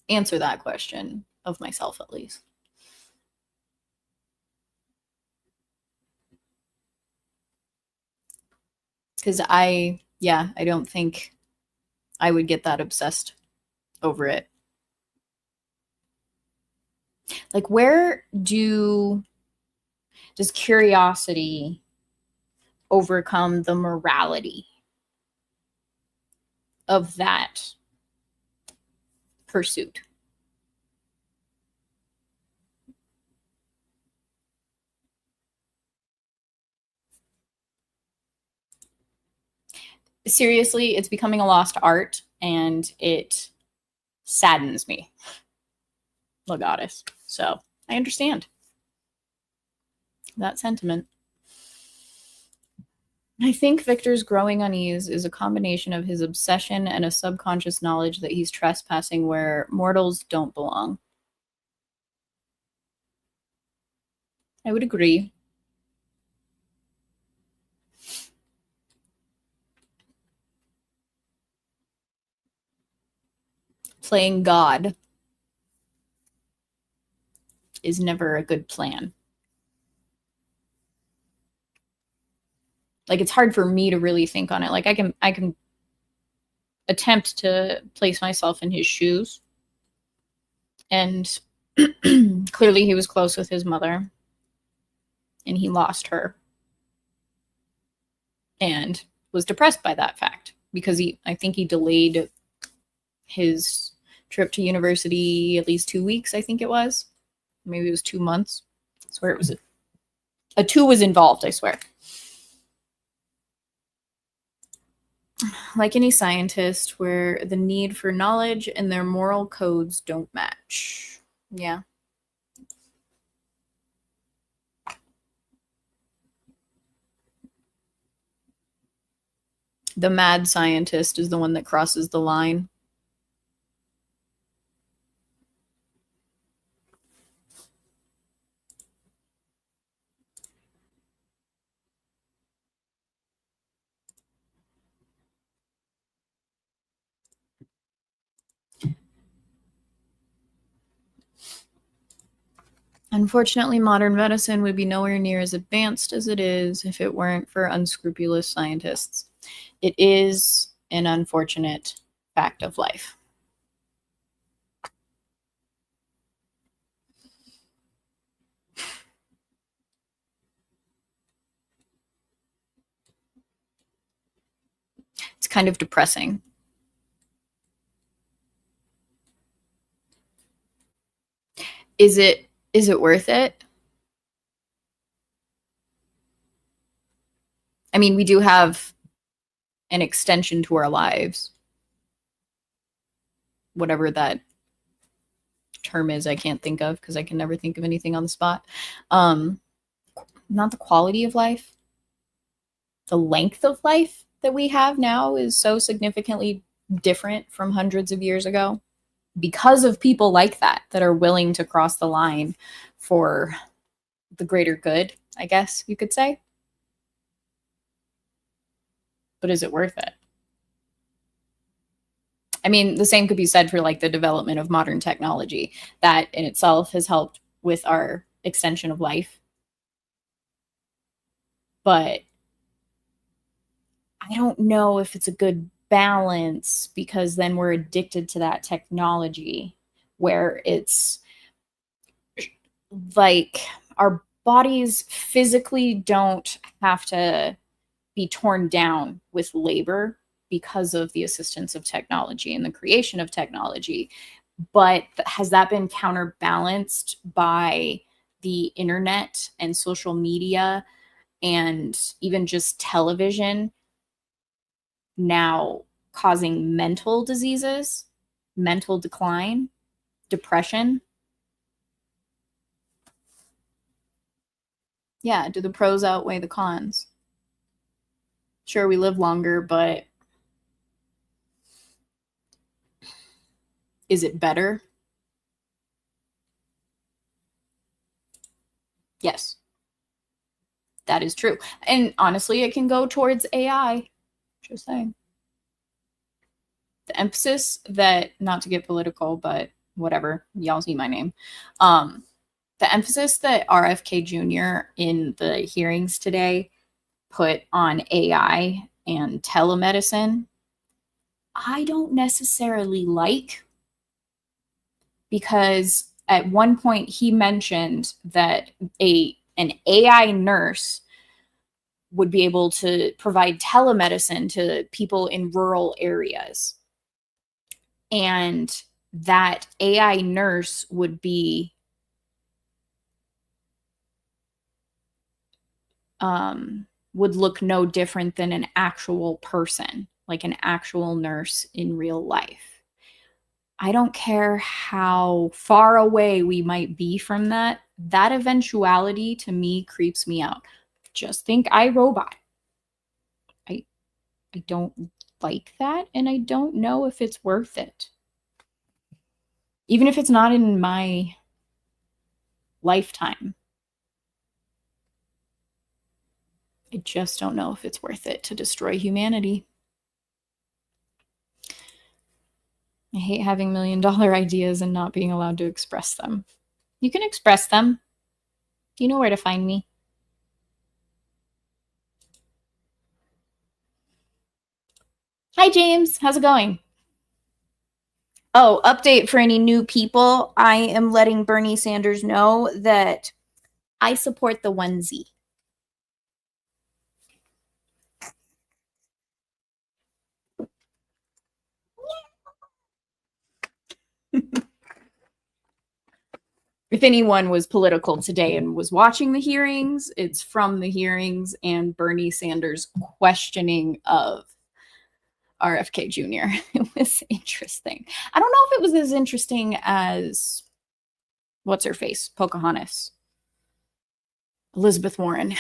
answer that question of myself, at least. Because I don't think I would get that obsessed over it. Like, where does curiosity overcome the morality of that pursuit? Seriously, it's becoming a lost art, and it saddens me, Legatus. So I understand that sentiment. I think Victor's growing unease is a combination of his obsession and a subconscious knowledge that he's trespassing where mortals don't belong. I would agree. Playing God is never a good plan. Like, it's hard for me to really think on it. Like, I can attempt to place myself in his shoes. And clearly he was close with his mother. And he lost her. And was depressed by that fact. Because I think he delayed his trip to university at least 2 weeks, I think it was. Maybe it was 2 months. I swear it was a 2 was involved, I swear. Like any scientist, where the need for knowledge and their moral codes don't match. Yeah. The mad scientist is the one that crosses the line. Unfortunately, modern medicine would be nowhere near as advanced as it is if it weren't for unscrupulous scientists. It is an unfortunate fact of life. It's kind of depressing. Is it worth it? I mean, we do have an extension to our lives. Whatever that term is, I can't think of because I can never think of anything on the spot. Not the quality of life. The length of life that we have now is so significantly different from hundreds of years ago because of people like that are willing to cross the line for the greater good, I guess you could say. But is it worth it? I mean, the same could be said for like the development of modern technology that in itself has helped with our extension of life. But I don't know if it's a good balance because then we're addicted to that technology where it's like our bodies physically don't have to be torn down with labor because of the assistance of technology and the creation of technology. But has that been counterbalanced by the internet and social media and even just television now causing mental diseases, mental decline, depression? Yeah, do the pros outweigh the cons? Sure, we live longer, but is it better? Yes, that is true. And honestly, it can go towards AI. Just saying. The emphasis that, not to get political, but whatever, y'all see my name. The emphasis that RFK Jr. in the hearings today put on AI and telemedicine, I don't necessarily like, because at one point he mentioned that an AI nurse would be able to provide telemedicine to people in rural areas. And that AI nurse would be would look no different than an actual person, like an actual nurse in real life. I don't care how far away we might be from that. That eventuality to me creeps me out. Just think iRobot. I don't like that, and I don't know if it's worth it. Even if it's not in my lifetime. I just don't know if it's worth it to destroy humanity. I hate having $1 million ideas and not being allowed to express them. You can express them. You know where to find me. Hi, James. How's it going? Oh, update for any new people. I am letting Bernie Sanders know that I support the onesie. If anyone was political today and was watching the hearings, it's from the hearings and Bernie Sanders' questioning of RFK Jr. It was interesting. I don't know if it was as interesting as what's her face, Pocahontas, Elizabeth Warren,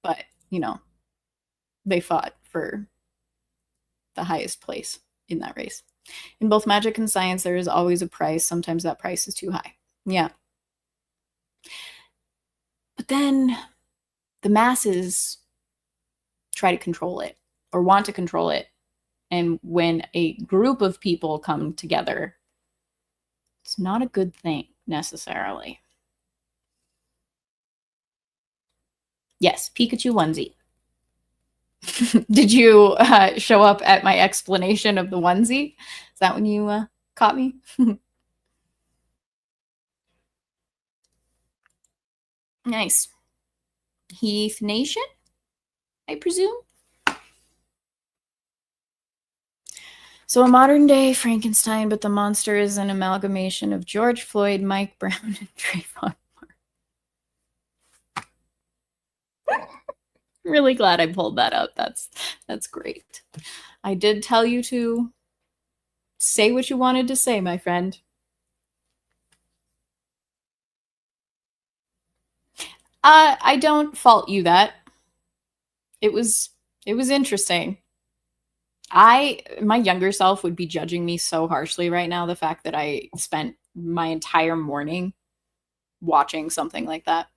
but you know, they fought for the highest place in that race. In both magic and science, there is always a price. Sometimes that price is too high. Yeah. But then the masses try to control it or want to control it. And when a group of people come together, it's not a good thing necessarily. Yes, Pikachu onesie. Did you show up at my explanation of the onesie? Is that when you caught me? Nice. Heath Nation, I presume? So a modern day Frankenstein, but the monster is an amalgamation of George Floyd, Mike Brown, and Trayvon Martin. Really glad I pulled that up. That's great. I did tell you to say what you wanted to say, my friend. I don't fault you that. It was interesting. My younger self would be judging me so harshly right now, the fact that I spent my entire morning watching something like that.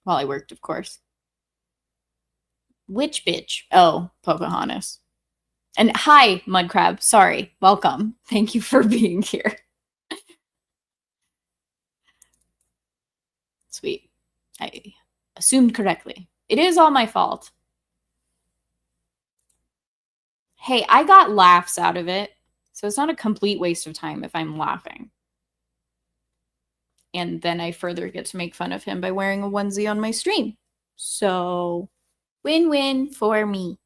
While I worked, of course. Which bitch? Oh, Pocahontas. And hi, Mudcrab. Sorry. Welcome. Thank you for being here. Sweet. I assumed correctly. It is all my fault. Hey, I got laughs out of it, so it's not a complete waste of time if I'm laughing. And then I further get to make fun of him by wearing a onesie on my stream. So, win-win for me.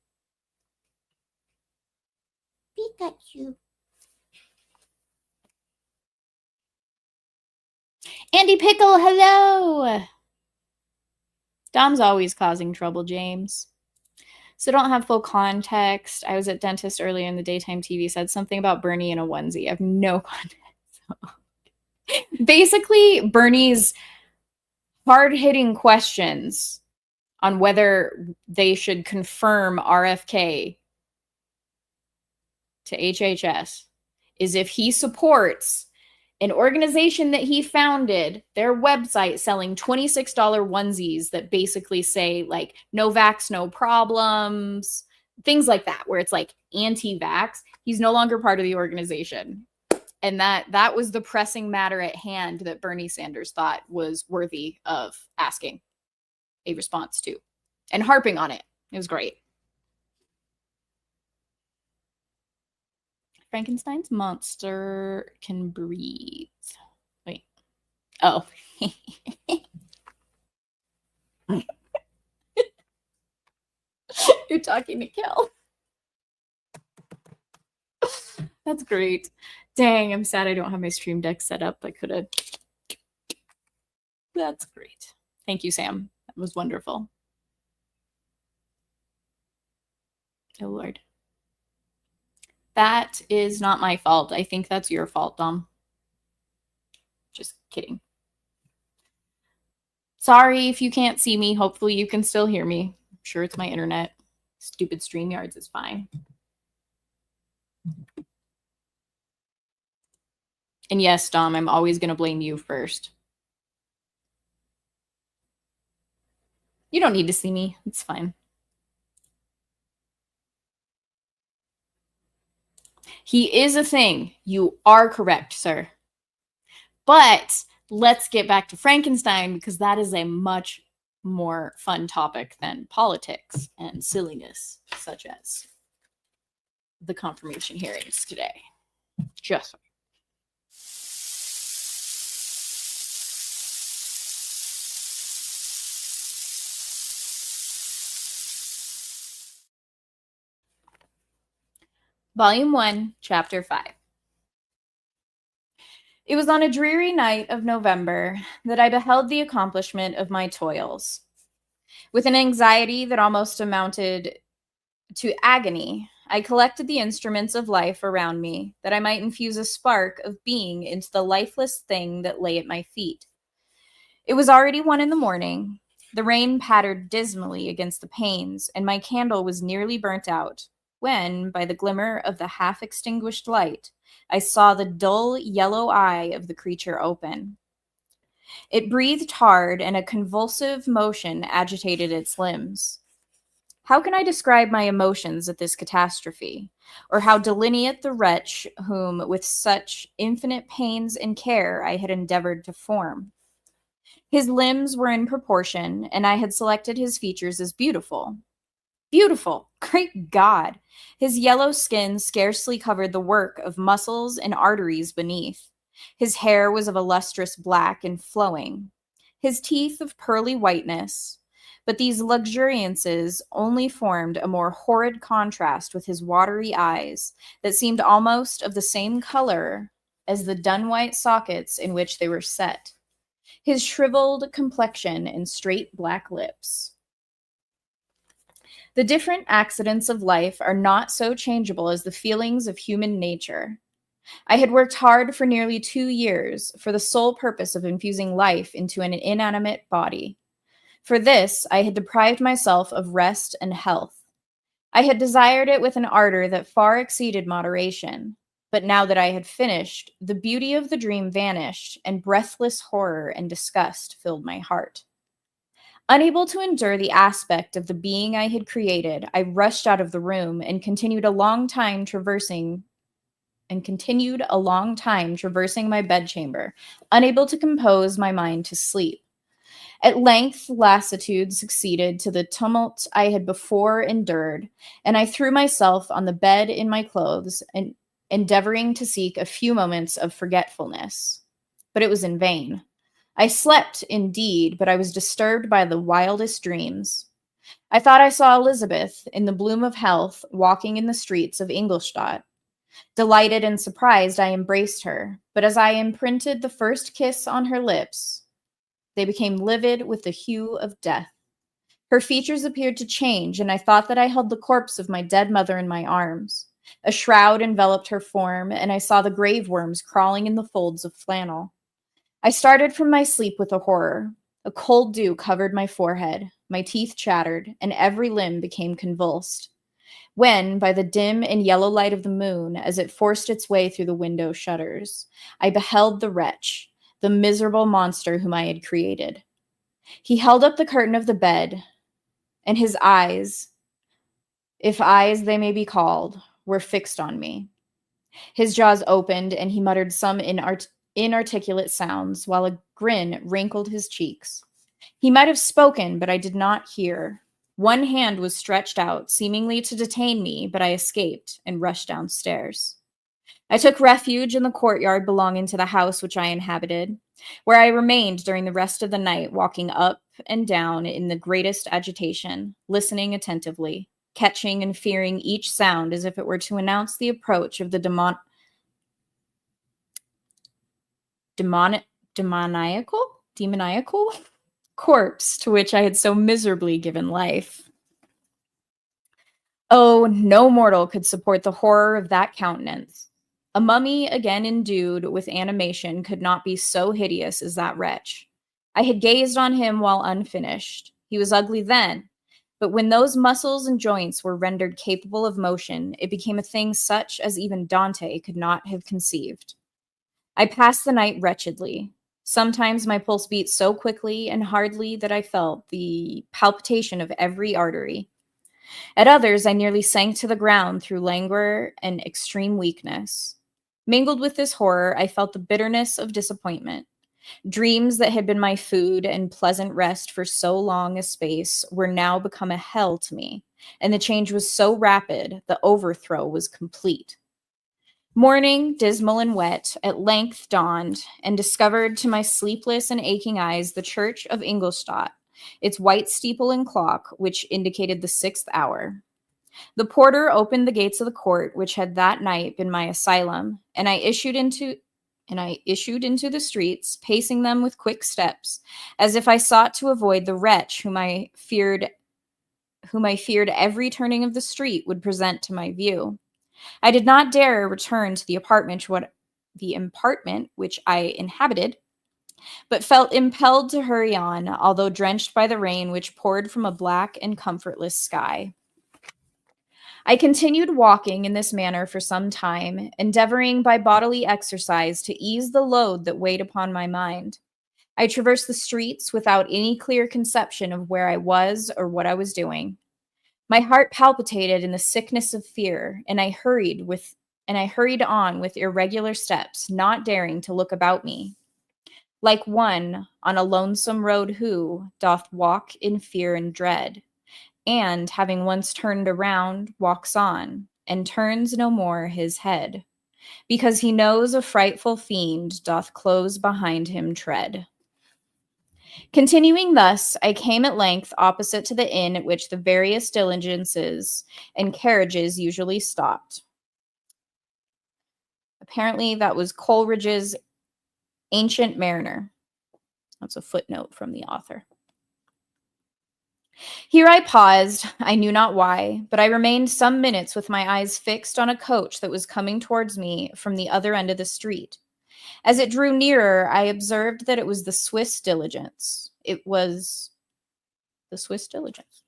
Pikachu. Andy Pickle, hello! Dom's always causing trouble, James. So don't have full context. I was at dentist earlier in the daytime TV, said something about Bernie in a onesie. I have no context. Basically, Bernie's hard-hitting questions on whether they should confirm RFK to HHS is if he supports an organization that he founded, their website selling $26 onesies that basically say like no vax, no problems, things like that, where it's like anti-vax. He's no longer part of the organization. And that was the pressing matter at hand that Bernie Sanders thought was worthy of asking a response to and harping on it. It was great. Frankenstein's monster can breathe. Wait. Oh. You're talking to Kel. That's great. Dang, I'm sad I don't have my stream deck set up. I could have. That's great. Thank you, Sam. That was wonderful. Oh, Lord. That is not my fault. I think that's your fault, Dom. Just kidding. Sorry if you can't see me. Hopefully you can still hear me. I'm sure it's my internet. Stupid StreamYards is fine. And yes, Dom, I'm always going to blame you first. You don't need to see me. It's fine. He is a thing. You are correct, sir. But let's get back to Frankenstein, because that is a much more fun topic than politics and silliness, such as the confirmation hearings today. Just Volume 1, Chapter 5. It was on a dreary night of November that I beheld the accomplishment of my toils. With an anxiety that almost amounted to agony, I collected the instruments of life around me, that I might infuse a spark of being into the lifeless thing that lay at my feet. It was already 1 a.m. The rain pattered dismally against the panes, and my candle was nearly burnt out, when, by the glimmer of the half-extinguished light, I saw the dull yellow eye of the creature open. It breathed hard, and a convulsive motion agitated its limbs. How can I describe my emotions at this catastrophe, or how delineate the wretch whom, with such infinite pains and care, I had endeavored to form? His limbs were in proportion, and I had selected his features as beautiful. Beautiful! Great God! His yellow skin scarcely covered the work of muscles and arteries beneath. His hair was of a lustrous black and flowing. His teeth of pearly whiteness. But these luxuriances only formed a more horrid contrast with his watery eyes that seemed almost of the same color as the dun-white sockets in which they were set. His shriveled complexion and straight black lips. The different accidents of life are not so changeable as the feelings of human nature. I had worked hard for nearly 2 years for the sole purpose of infusing life into an inanimate body. For this, I had deprived myself of rest and health. I had desired it with an ardor that far exceeded moderation. But now that I had finished, the beauty of the dream vanished, and breathless horror and disgust filled my heart. Unable to endure the aspect of the being I had created, I rushed out of the room and continued a long time traversing my bedchamber, unable to compose my mind to sleep. At length, lassitude succeeded to the tumult I had before endured, and I threw myself on the bed in my clothes, and endeavoring to seek a few moments of forgetfulness. But it was in vain. I slept, indeed, but I was disturbed by the wildest dreams. I thought I saw Elizabeth, in the bloom of health, walking in the streets of Ingolstadt. Delighted and surprised, I embraced her, but as I imprinted the first kiss on her lips, they became livid with the hue of death. Her features appeared to change, and I thought that I held the corpse of my dead mother in my arms. A shroud enveloped her form, and I saw the grave worms crawling in the folds of flannel. I started from my sleep with a horror. A cold dew covered my forehead, my teeth chattered, and every limb became convulsed. When, by the dim and yellow light of the moon, as it forced its way through the window shutters, I beheld the wretch, the miserable monster whom I had created. He held up the curtain of the bed, and his eyes, if eyes they may be called, were fixed on me. His jaws opened, and he muttered some inarticulate sounds, while a grin wrinkled his cheeks. He might have spoken, but I did not hear. One hand was stretched out, seemingly to detain me, but I escaped and rushed downstairs. I took refuge in the courtyard belonging to the house which I inhabited, where I remained during the rest of the night, walking up and down in the greatest agitation, listening attentively, catching and fearing each sound as if it were to announce the approach of the demoniacal corpse to which I had so miserably given life. Oh, no mortal could support the horror of that countenance. A mummy again endued with animation could not be so hideous as that wretch. I had gazed on him while unfinished. He was ugly then, But when those muscles and joints were rendered capable of motion, it became a thing such as even Dante could not have conceived. I passed the night wretchedly. Sometimes my pulse beat so quickly and hardly that I felt the palpitation of every artery. At others, I nearly sank to the ground through languor and extreme weakness. Mingled with this horror, I felt the bitterness of disappointment. Dreams that had been my food and pleasant rest for so long a space were now become a hell to me, and the change was so rapid, the overthrow was complete. Morning, dismal and wet, at length dawned, and discovered to my sleepless and aching eyes the church of Ingolstadt, its white steeple and clock, which indicated the 6th hour. The porter opened the gates of the court, which had that night been my asylum, and I issued into the streets, pacing them with quick steps, as if I sought to avoid the wretch whom I feared every turning of the street would present to my view. I did not dare return to the apartment which I inhabited, but felt impelled to hurry on, although drenched by the rain which poured from a black and comfortless sky. I continued walking in this manner for some time, endeavoring by bodily exercise to ease the load that weighed upon my mind. I traversed the streets without any clear conception of where I was or what I was doing. My heart palpitated in the sickness of fear, and I hurried on with irregular steps, not daring to look about me. Like one on a lonesome road who doth walk in fear and dread, and, having once turned around, walks on, and turns no more his head, because he knows a frightful fiend doth close behind him tread. Continuing thus, I came at length opposite to the inn at which the various diligences and carriages usually stopped. Apparently, that was Coleridge's Ancient Mariner. That's a footnote from the author. Here I paused, I knew not why, but I remained some minutes with my eyes fixed on a coach that was coming towards me from the other end of the street. As it drew nearer, I observed that it was the Swiss diligence. It was the Swiss diligence.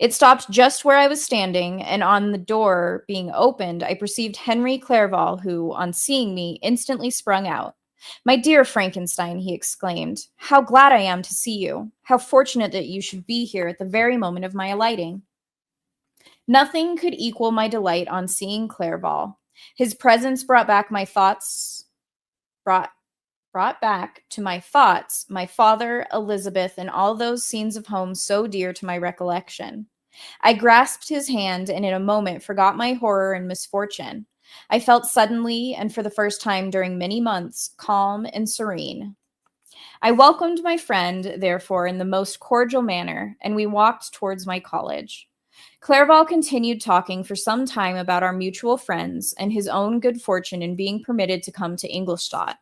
It stopped just where I was standing, and on the door being opened, I perceived Henry Clerval, who, on seeing me, instantly sprung out. "My dear Frankenstein," he exclaimed, "how glad I am to see you! How fortunate that you should be here at the very moment of my alighting!" Nothing could equal my delight on seeing Clerval. His presence brought back to my thoughts my father, Elizabeth, and all those scenes of home so dear to my recollection. I grasped his hand and in a moment forgot my horror and misfortune. I felt suddenly, and for the first time during many months, calm and serene. I welcomed my friend, therefore, in the most cordial manner, and we walked towards my college. Clerval continued talking for some time about our mutual friends and his own good fortune in being permitted to come to Ingolstadt.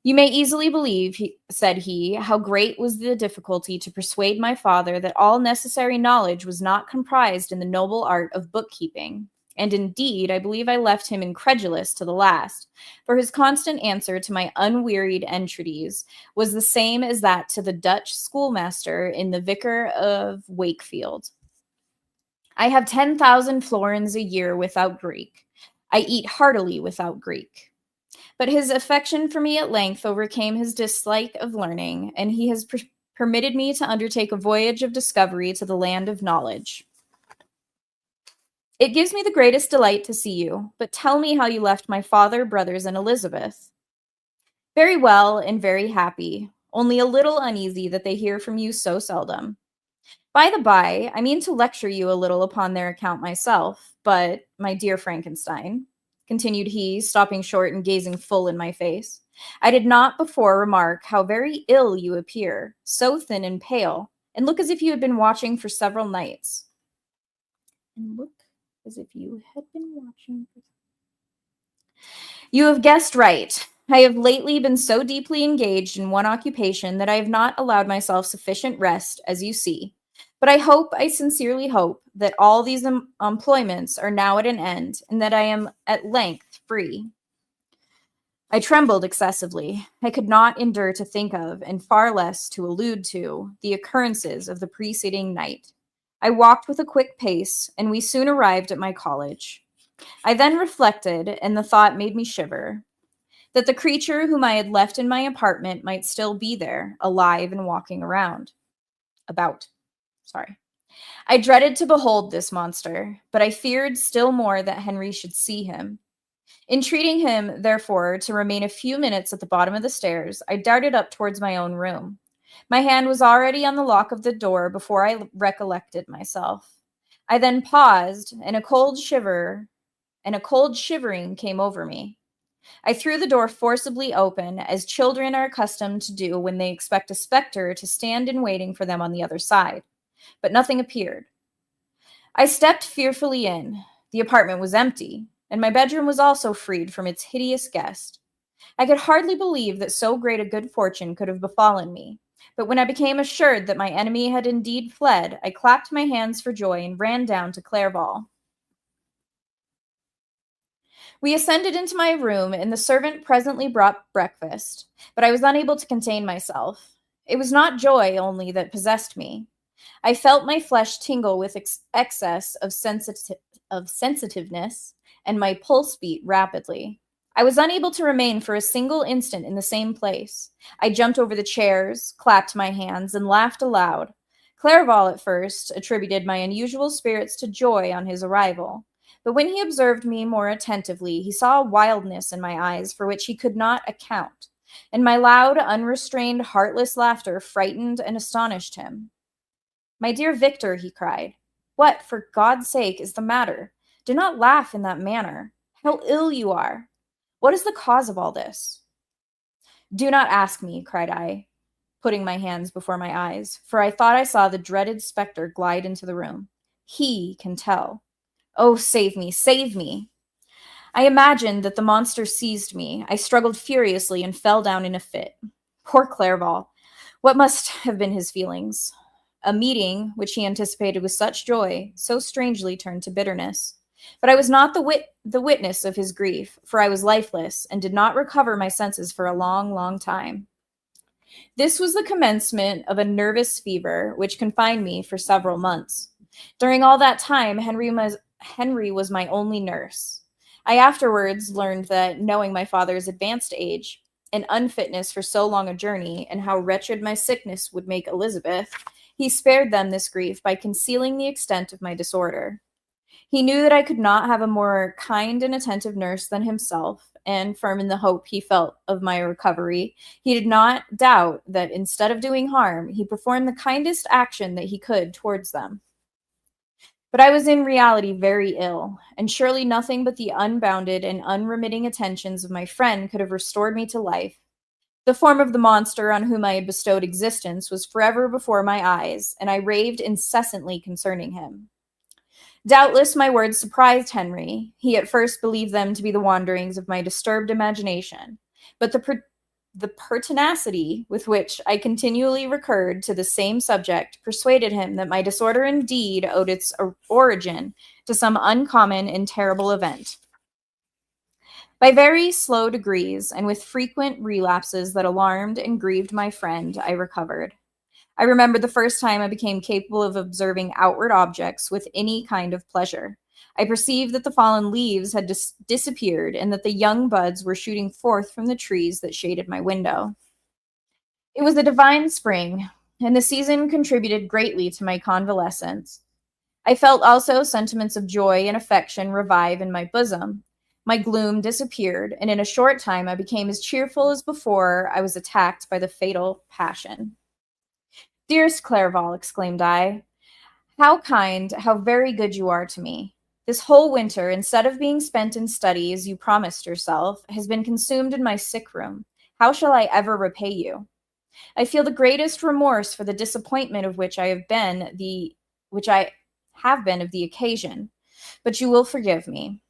"You may easily believe," said he, "how great was the difficulty to persuade my father that all necessary knowledge was not comprised in the noble art of bookkeeping. And indeed, I believe I left him incredulous to the last, for his constant answer to my unwearied entreaties was the same as that to the Dutch schoolmaster in the Vicar of Wakefield. I have 10,000 florins a year without Greek. I eat heartily without Greek." But his affection for me at length overcame his dislike of learning, and he has permitted me to undertake a voyage of discovery to the land of knowledge. "It gives me the greatest delight to see you, but tell me how you left my father, brothers, and Elizabeth." "Very well and very happy, only a little uneasy that they hear from you so seldom. By the by, I mean to lecture you a little upon their account myself, but, my dear Frankenstein," continued he, stopping short and gazing full in my face, "I did not before remark how very ill you appear, so thin and pale, and look as if you had been watching for several nights." "You have guessed right. I have lately been so deeply engaged in one occupation that I have not allowed myself sufficient rest, as you see. But I sincerely hope, that all these employments are now at an end, and that I am at length free." I trembled excessively. I could not endure to think of, and far less to allude to, the occurrences of the preceding night. I walked with a quick pace, and we soon arrived at my college. I then reflected, and the thought made me shiver, that the creature whom I had left in my apartment might still be there, alive and walking about. I dreaded to behold this monster, but I feared still more that Henry should see him. Entreating him, therefore, to remain a few minutes at the bottom of the stairs, I darted up towards my own room. My hand was already on the lock of the door before I recollected myself. I then paused, and a cold shivering came over me. I threw the door forcibly open, as children are accustomed to do when they expect a specter to stand in waiting for them on the other side. But nothing appeared. I stepped fearfully in. The apartment was empty, and my bedroom was also freed from its hideous guest. I could hardly believe that so great a good fortune could have befallen me, but when I became assured that my enemy had indeed fled, I clapped my hands for joy and ran down to Clerval. We ascended into my room, and the servant presently brought breakfast, but I was unable to contain myself. It was not joy only that possessed me. I felt my flesh tingle with excess of sensitiveness, and my pulse beat rapidly. I was unable to remain for a single instant in the same place. I jumped over the chairs, clapped my hands, and laughed aloud. Clerval at first attributed my unusual spirits to joy on his arrival, but when he observed me more attentively, he saw a wildness in my eyes for which he could not account, and my loud, unrestrained, heartless laughter frightened and astonished him. "My dear Victor," he cried, "what, for God's sake, is the matter? Do not laugh in that manner. How ill you are! What is the cause of all this?" "Do not ask me," cried I, putting my hands before my eyes, for I thought I saw the dreaded specter glide into the room. "He can tell. Oh, save me, save me!" I imagined that the monster seized me. I struggled furiously and fell down in a fit. Poor Clerval! What must have been his feelings? A meeting, which he anticipated with such joy, so strangely turned to bitterness. But I was not the witness of his grief, for I was lifeless, and did not recover my senses for a long, long time. This was the commencement of a nervous fever, which confined me for several months. During all that time, Henry was my only nurse. I afterwards learned that, knowing my father's advanced age, and unfitness for so long a journey, and how wretched my sickness would make Elizabeth, he spared them this grief by concealing the extent of my disorder. He knew that I could not have a more kind and attentive nurse than himself, and, firm in the hope he felt of my recovery, he did not doubt that, instead of doing harm, he performed the kindest action that he could towards them. But I was in reality very ill, and surely nothing but the unbounded and unremitting attentions of my friend could have restored me to life. The form of the monster on whom I had bestowed existence was forever before my eyes, and I raved incessantly concerning him. Doubtless my words surprised Henry. He at first believed them to be the wanderings of my disturbed imagination, but the pertinacity with which I continually recurred to the same subject persuaded him that my disorder indeed owed its origin to some uncommon and terrible event. By very slow degrees, and with frequent relapses that alarmed and grieved my friend, I recovered. I remembered the first time I became capable of observing outward objects with any kind of pleasure. I perceived that the fallen leaves had disappeared, and that the young buds were shooting forth from the trees that shaded my window. It was a divine spring, and the season contributed greatly to my convalescence. I felt also sentiments of joy and affection revive in my bosom. My gloom disappeared, and in a short time I became as cheerful as before I was attacked by the fatal passion. "Dearest Clerval," exclaimed I, "how kind, how very good you are to me. This whole winter, instead of being spent in study as you promised yourself, has been consumed in my sick room. How shall I ever repay you? I feel the greatest remorse for the disappointment of which I have been of the occasion, but you will forgive me.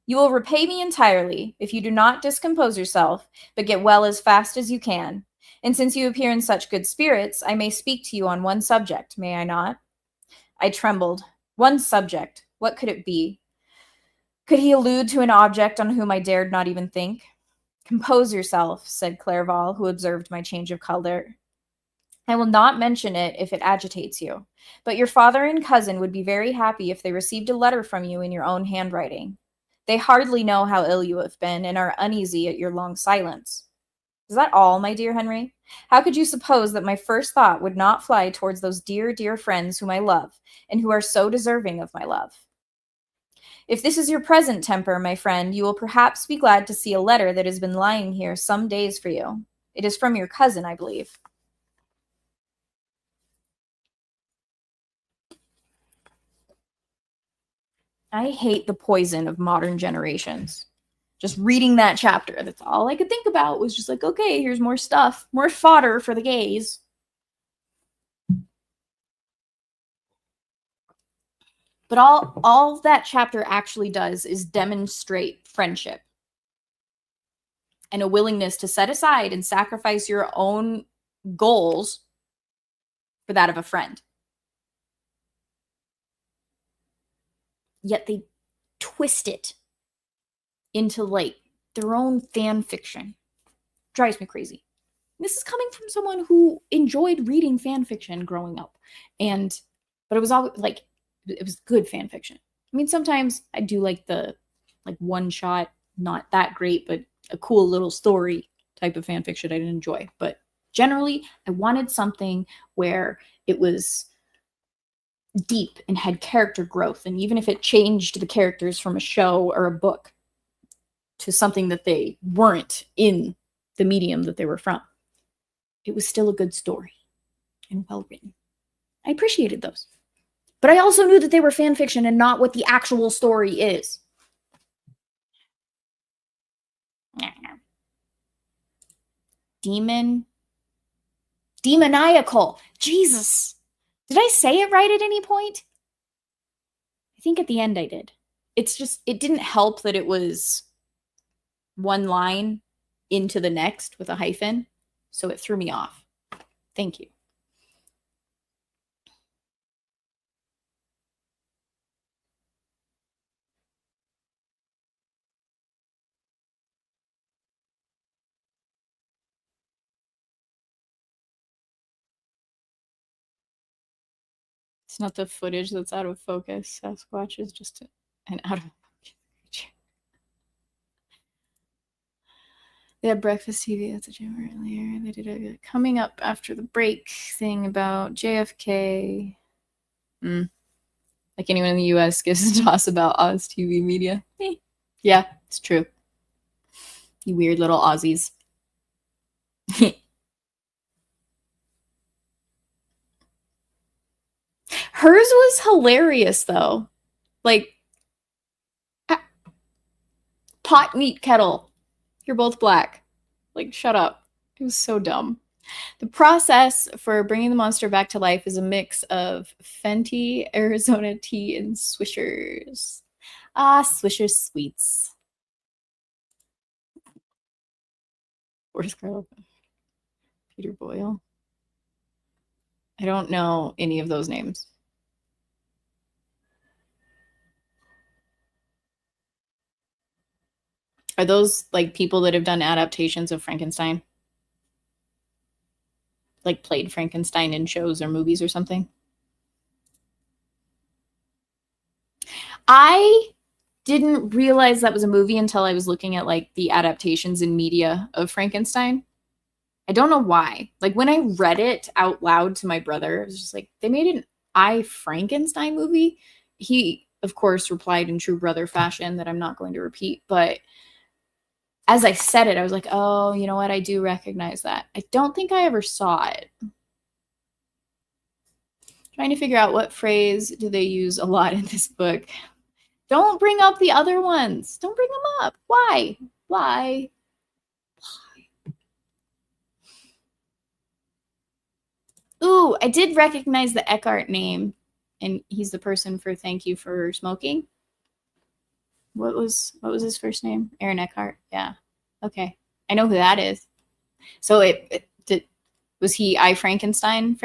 You will repay me entirely if you do not discompose yourself, but get well as fast as you can. And since you appear in such good spirits, I may speak to you on one subject, may I not?" I trembled. One subject. What could it be? Could he allude to an object on whom I dared not even think? "Compose yourself," said Clerval, who observed my change of color. I will not mention it if it agitates you, but your father and cousin would be very happy if they received a letter from you in your own handwriting. They hardly know how ill you have been and are uneasy at your long silence. Is that all, my dear Henry? How could you suppose that my first thought would not fly towards those dear, dear friends whom I love, and who are so deserving of my love? If this is your present temper, my friend, you will perhaps be glad to see a letter that has been lying here some days for you. It is from your cousin, I believe. I hate the poison of modern generations. Just reading that chapter, that's all I could think about was just like, okay, here's more stuff, more fodder for the gays. But all that chapter actually does is demonstrate friendship and a willingness to set aside and sacrifice your own goals for that of a friend. Yet they twist it into like their own fan fiction. Drives me crazy. This is coming from someone who enjoyed reading fan fiction growing up. But it was always like, it was good fan fiction. I mean, sometimes I do like the like one shot, not that great, but a cool little story type of fan fiction I didn't enjoy. But generally, I wanted something where it was deep and had character growth. And even if it changed the characters from a show or a book to something that they weren't in the medium that they were from, it was still a good story and well written. I appreciated those. But I also knew that they were fan fiction and not what the actual story is. Demoniacal. Jesus. Did I say it right at any point? I think at the end I did. It's just, it didn't help that it was one line into the next with a hyphen, so it threw me off. Thank you. It's not the footage that's out of focus. Sasquatch is just an out of focus creature. They had breakfast TV at the gym earlier. They did a coming up after the break thing about JFK. Like anyone in the US gives a toss about Oz TV media. Yeah, it's true. You weird little Aussies. Hers was hilarious, though. Like, pot, meat, kettle. You're both black. Like, shut up. It was so dumb. The process for bringing the monster back to life is a mix of Fenty, Arizona tea, and Swishers. Ah, Swishers sweets. Where's Carl? Peter Boyle. I don't know any of those names. Are those like people that have done adaptations of Frankenstein? Like played Frankenstein in shows or movies or something? I didn't realize that was a movie until I was looking at like the adaptations in media of Frankenstein. I don't know why. Like when I read it out loud to my brother, it was just like, they made an I Frankenstein movie. He, of course, replied in true brother fashion that I'm not going to repeat. But as I said it, I was like, oh, you know what? I do recognize that. I don't think I ever saw it. Trying to figure out what phrase do they use a lot in this book. Don't bring up the other ones. Don't bring them up. Why? Why? Ooh, I did recognize the Eckhart name, and he's the person for thank you for smoking. What was his first name? Aaron Eckhart. Yeah. Okay. I know who that is. So was he I Frankenstein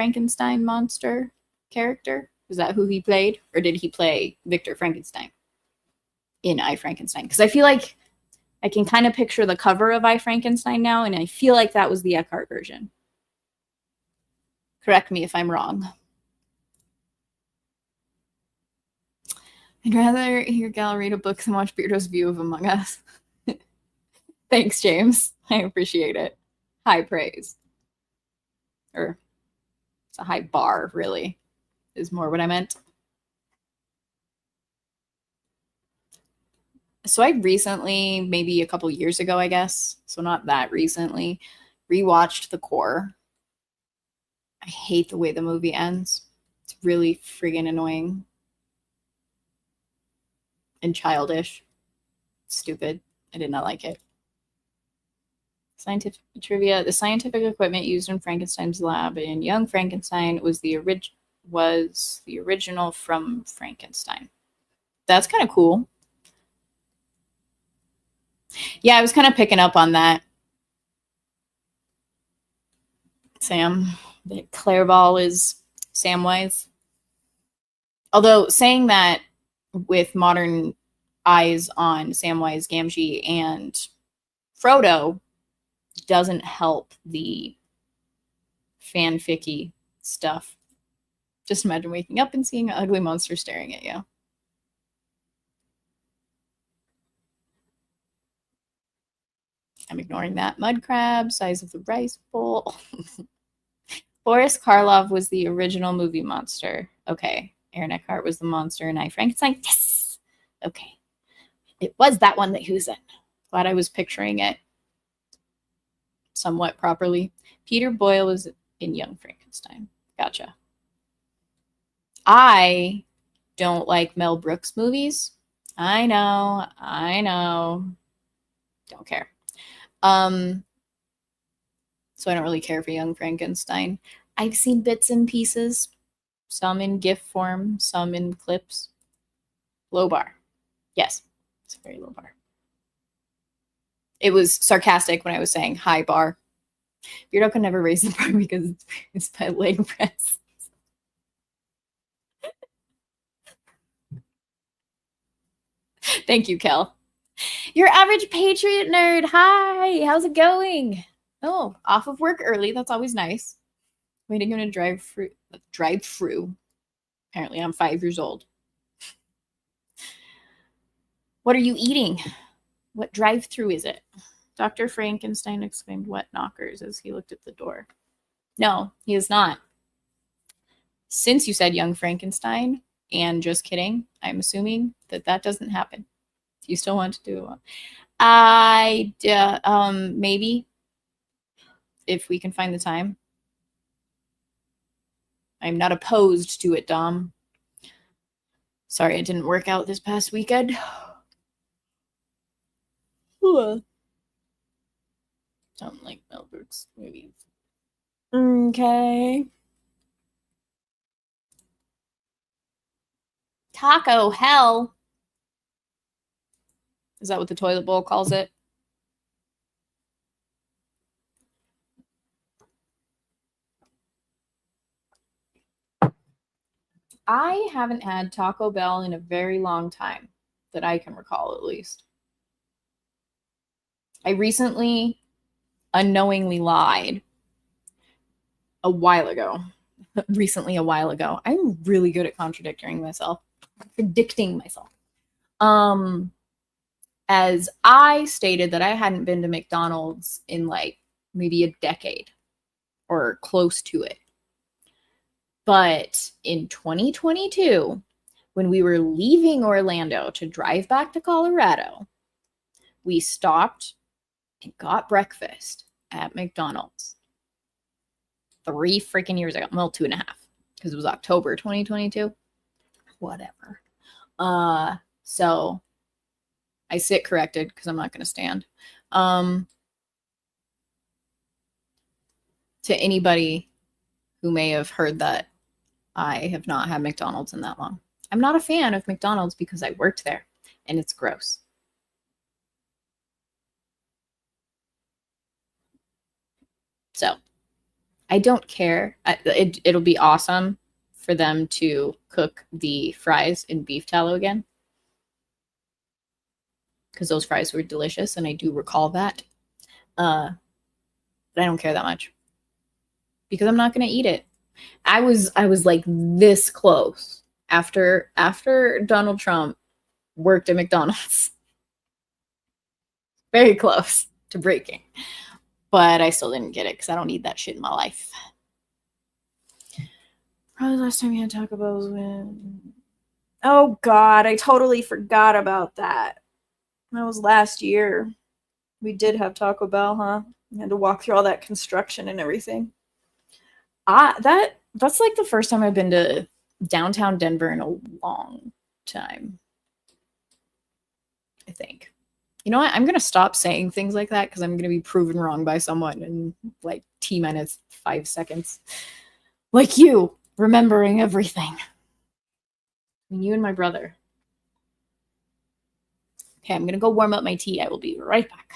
monster character? Was that who he played? Or did he play Victor Frankenstein in I Frankenstein? Because I feel like I can kind of picture the cover of I Frankenstein now, and I feel like that was the Eckhart version. Correct me if I'm wrong. I'd rather hear Gal read a book than watch Beardo's view of Among Us. Thanks, James. I appreciate it. High praise. Or it's a high bar, really, is more what I meant. So I recently, maybe a couple years ago, I guess, so not that recently, rewatched The Core. I hate the way the movie ends. It's really friggin' annoying. And childish. Stupid. I did not like it. Scientific trivia. The scientific equipment used in Frankenstein's lab in Young Frankenstein was the original from Frankenstein. That's kind of cool. Yeah, I was kind of picking up on that. Sam. That Clairval is Samwise. Although saying that with modern eyes on Samwise Gamgee and Frodo doesn't help the fanficky stuff. Just imagine waking up and seeing an ugly monster staring at you. I'm ignoring that. Mud crab, size of the rice bowl. Boris Karloff was the original movie monster. Okay. Aaron Eckhart was the monster and I Frankenstein. Yes! Okay. It was that one that he was in. Glad I was picturing it somewhat properly. Peter Boyle was in Young Frankenstein. Gotcha. I don't like Mel Brooks movies. I know. Don't care. So I don't really care for Young Frankenstein. I've seen bits and pieces, some in GIF form, some in clips. Low bar. Yes, it's a very low bar. It was sarcastic when I was saying high bar. Beardo can never raise the bar because it's by leg press. Thank you, Kel. Your average Patriot nerd. Hi, how's it going? Oh, off of work early. That's always nice. Waiting on a drive-through. Apparently, I'm 5 years old. What are you eating? What drive-through is it? Dr. Frankenstein exclaimed, "What knockers?" as he looked at the door. No, he is not. Since you said Young Frankenstein, and just kidding, I'm assuming that doesn't happen. Do you still want to do it? Maybe. If we can find the time. I'm not opposed to it, Dom. Sorry it didn't work out this past weekend. Don't like Mel Brooks movies. Okay. Taco hell. Is that what the toilet bowl calls it? I haven't had Taco Bell in a very long time, that I can recall at least. I recently unknowingly lied a while ago. A while ago. I'm really good at contradicting myself. Predicting myself. As I stated that I hadn't been to McDonald's in like maybe a decade or close to it. But in 2022, when we were leaving Orlando to drive back to Colorado, we stopped and got breakfast at McDonald's 3 freaking years ago. Well, 2.5, because it was October 2022. Whatever. So I sit corrected because I'm not going to stand. To anybody who may have heard that I have not had McDonald's in that long. I'm not a fan of McDonald's because I worked there and it's gross. So I don't care. It'll be awesome for them to cook the fries in beef tallow again, because those fries were delicious and I do recall that. But I don't care that much because I'm not going to eat it. I was like this close after Donald Trump worked at McDonald's. Very close to breaking. But I still didn't get it because I don't need that shit in my life. Probably the last time you had Taco Bell was when... Oh, God. I totally forgot about that. That was last year. We did have Taco Bell, huh? We had to walk through all that construction and everything. That's like the first time I've been to downtown Denver in a long time, I think. You know what? I'm going to stop saying things like that because I'm going to be proven wrong by someone in like T-minus 5 seconds. Like you, remembering everything. I mean, you and my brother. Okay, I'm going to go warm up my tea. I will be right back.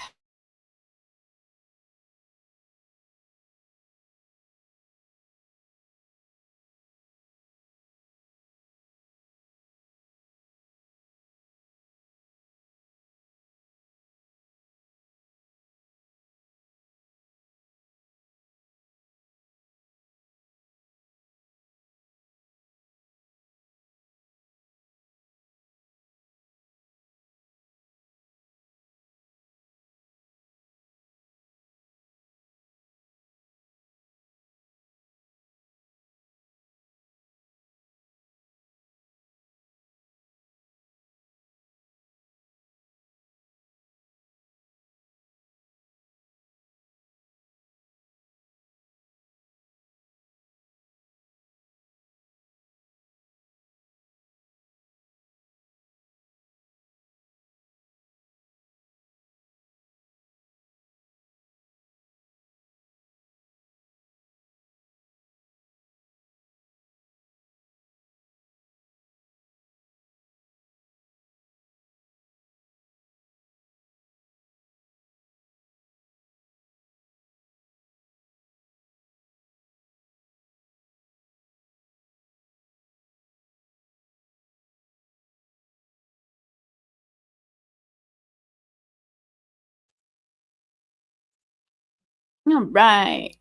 All right.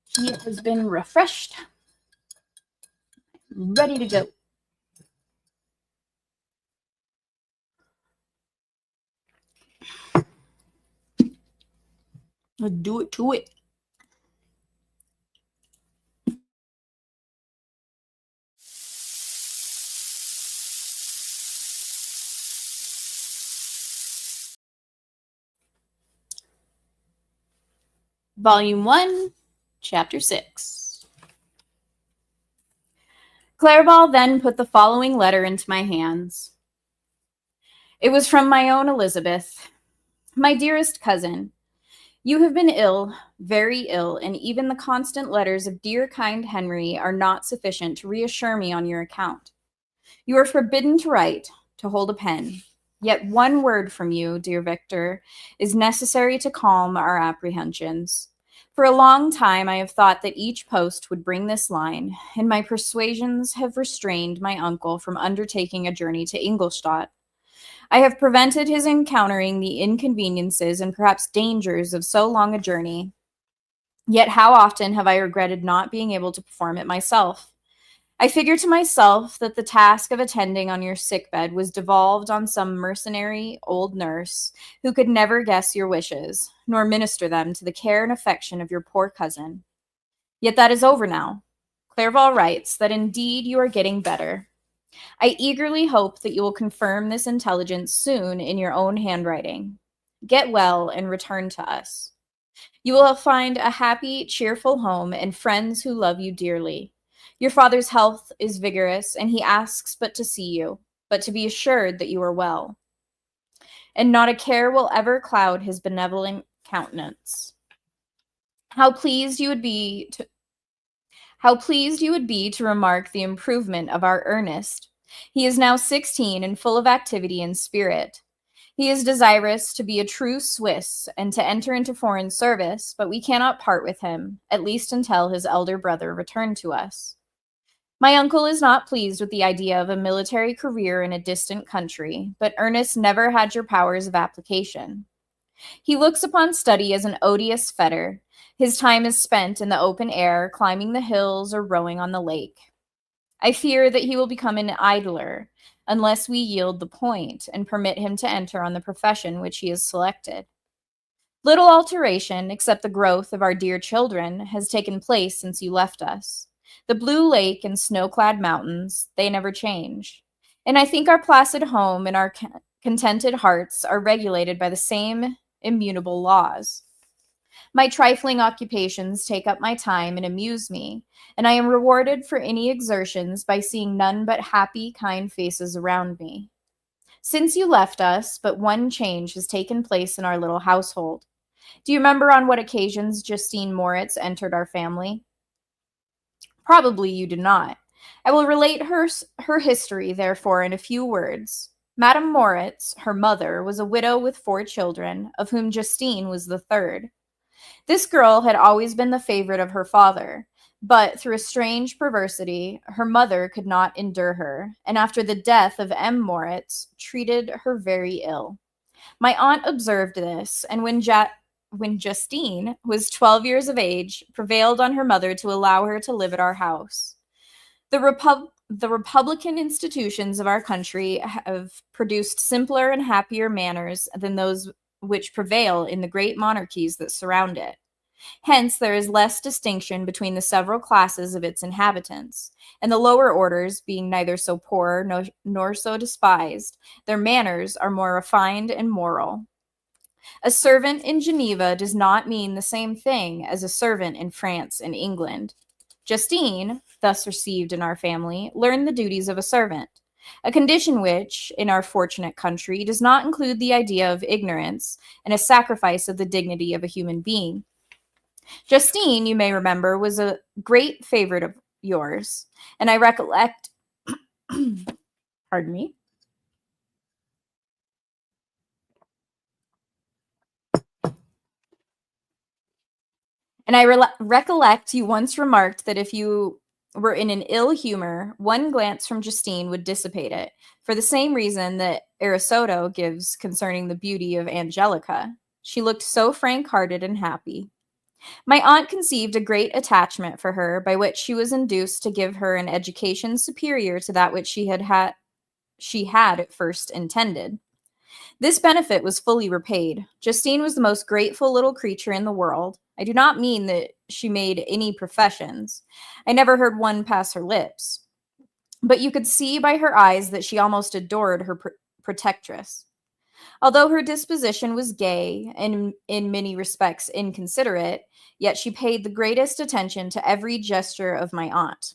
He has been refreshed. Ready to go. Let's do it to it. Volume 1, Chapter 6. Clerval then put the following letter into my hands. It was from my own Elizabeth. My dearest cousin, you have been ill, very ill, and even the constant letters of dear kind Henry are not sufficient to reassure me on your account. You are forbidden to write, to hold a pen. Yet one word from you, dear Victor, is necessary to calm our apprehensions. For a long time I have thought that each post would bring this line, and my persuasions have restrained my uncle from undertaking a journey to Ingolstadt. I have prevented his encountering the inconveniences and perhaps dangers of so long a journey. Yet how often have I regretted not being able to perform it myself? I figure to myself that the task of attending on your sickbed was devolved on some mercenary old nurse who could never guess your wishes, nor minister them to the care and affection of your poor cousin. Yet that is over now. Clerval writes that indeed you are getting better. I eagerly hope that you will confirm this intelligence soon in your own handwriting. Get well and return to us. You will find a happy, cheerful home and friends who love you dearly. Your father's health is vigorous, and he asks but to see you, but to be assured that you are well. And not a care will ever cloud his benevolent countenance. How pleased you would be to remark the improvement of our Ernest. He is now 16 and full of activity and spirit. He is desirous to be a true Swiss and to enter into foreign service, but we cannot part with him, at least until his elder brother return to us. My uncle is not pleased with the idea of a military career in a distant country, but Ernest never had your powers of application. He looks upon study as an odious fetter. His time is spent in the open air, climbing the hills or rowing on the lake. I fear that he will become an idler unless we yield the point and permit him to enter on the profession which he has selected. Little alteration, except the growth of our dear children, has taken place since you left us. The blue lake and snow-clad mountains, they never change. And I think our placid home and our contented hearts are regulated by the same immutable laws. My trifling occupations take up my time and amuse me, and I am rewarded for any exertions by seeing none but happy, kind faces around me. Since you left us, but one change has taken place in our little household. Do you remember on what occasions Justine Moritz entered our family? Probably you do not. I will relate her history, therefore, in a few words. Madame Moritz, her mother, was a widow with 4 children, of whom Justine was the third. This girl had always been the favorite of her father, but through a strange perversity, her mother could not endure her, and after the death of M. Moritz, treated her very ill. My aunt observed this, and when Justine was 12 years of age, prevailed on her mother to allow her to live at our house. The Republican institutions of our country have produced simpler and happier manners than those which prevail in the great monarchies that surround it. Hence, there is less distinction between the several classes of its inhabitants, and the lower orders, being neither so poor nor so despised, their manners are more refined and moral. A servant in Geneva does not mean the same thing as a servant in France and England. Justine, thus received in our family, learned the duties of a servant, a condition which, in our fortunate country, does not include the idea of ignorance and a sacrifice of the dignity of a human being. Justine, you may remember, was a great favorite of yours, and I recollect, pardon me, and I recollect you once remarked that if you were in an ill humor, one glance from Justine would dissipate it, for the same reason that Ariosto gives concerning the beauty of Angelica. She looked so frank-hearted and happy. My aunt conceived a great attachment for her, by which she was induced to give her an education superior to that which she had at first intended. This benefit was fully repaid. Justine was the most grateful little creature in the world. I do not mean that she made any professions. I never heard one pass her lips. But you could see by her eyes that she almost adored her protectress. Although her disposition was gay and in many respects inconsiderate, yet she paid the greatest attention to every gesture of my aunt.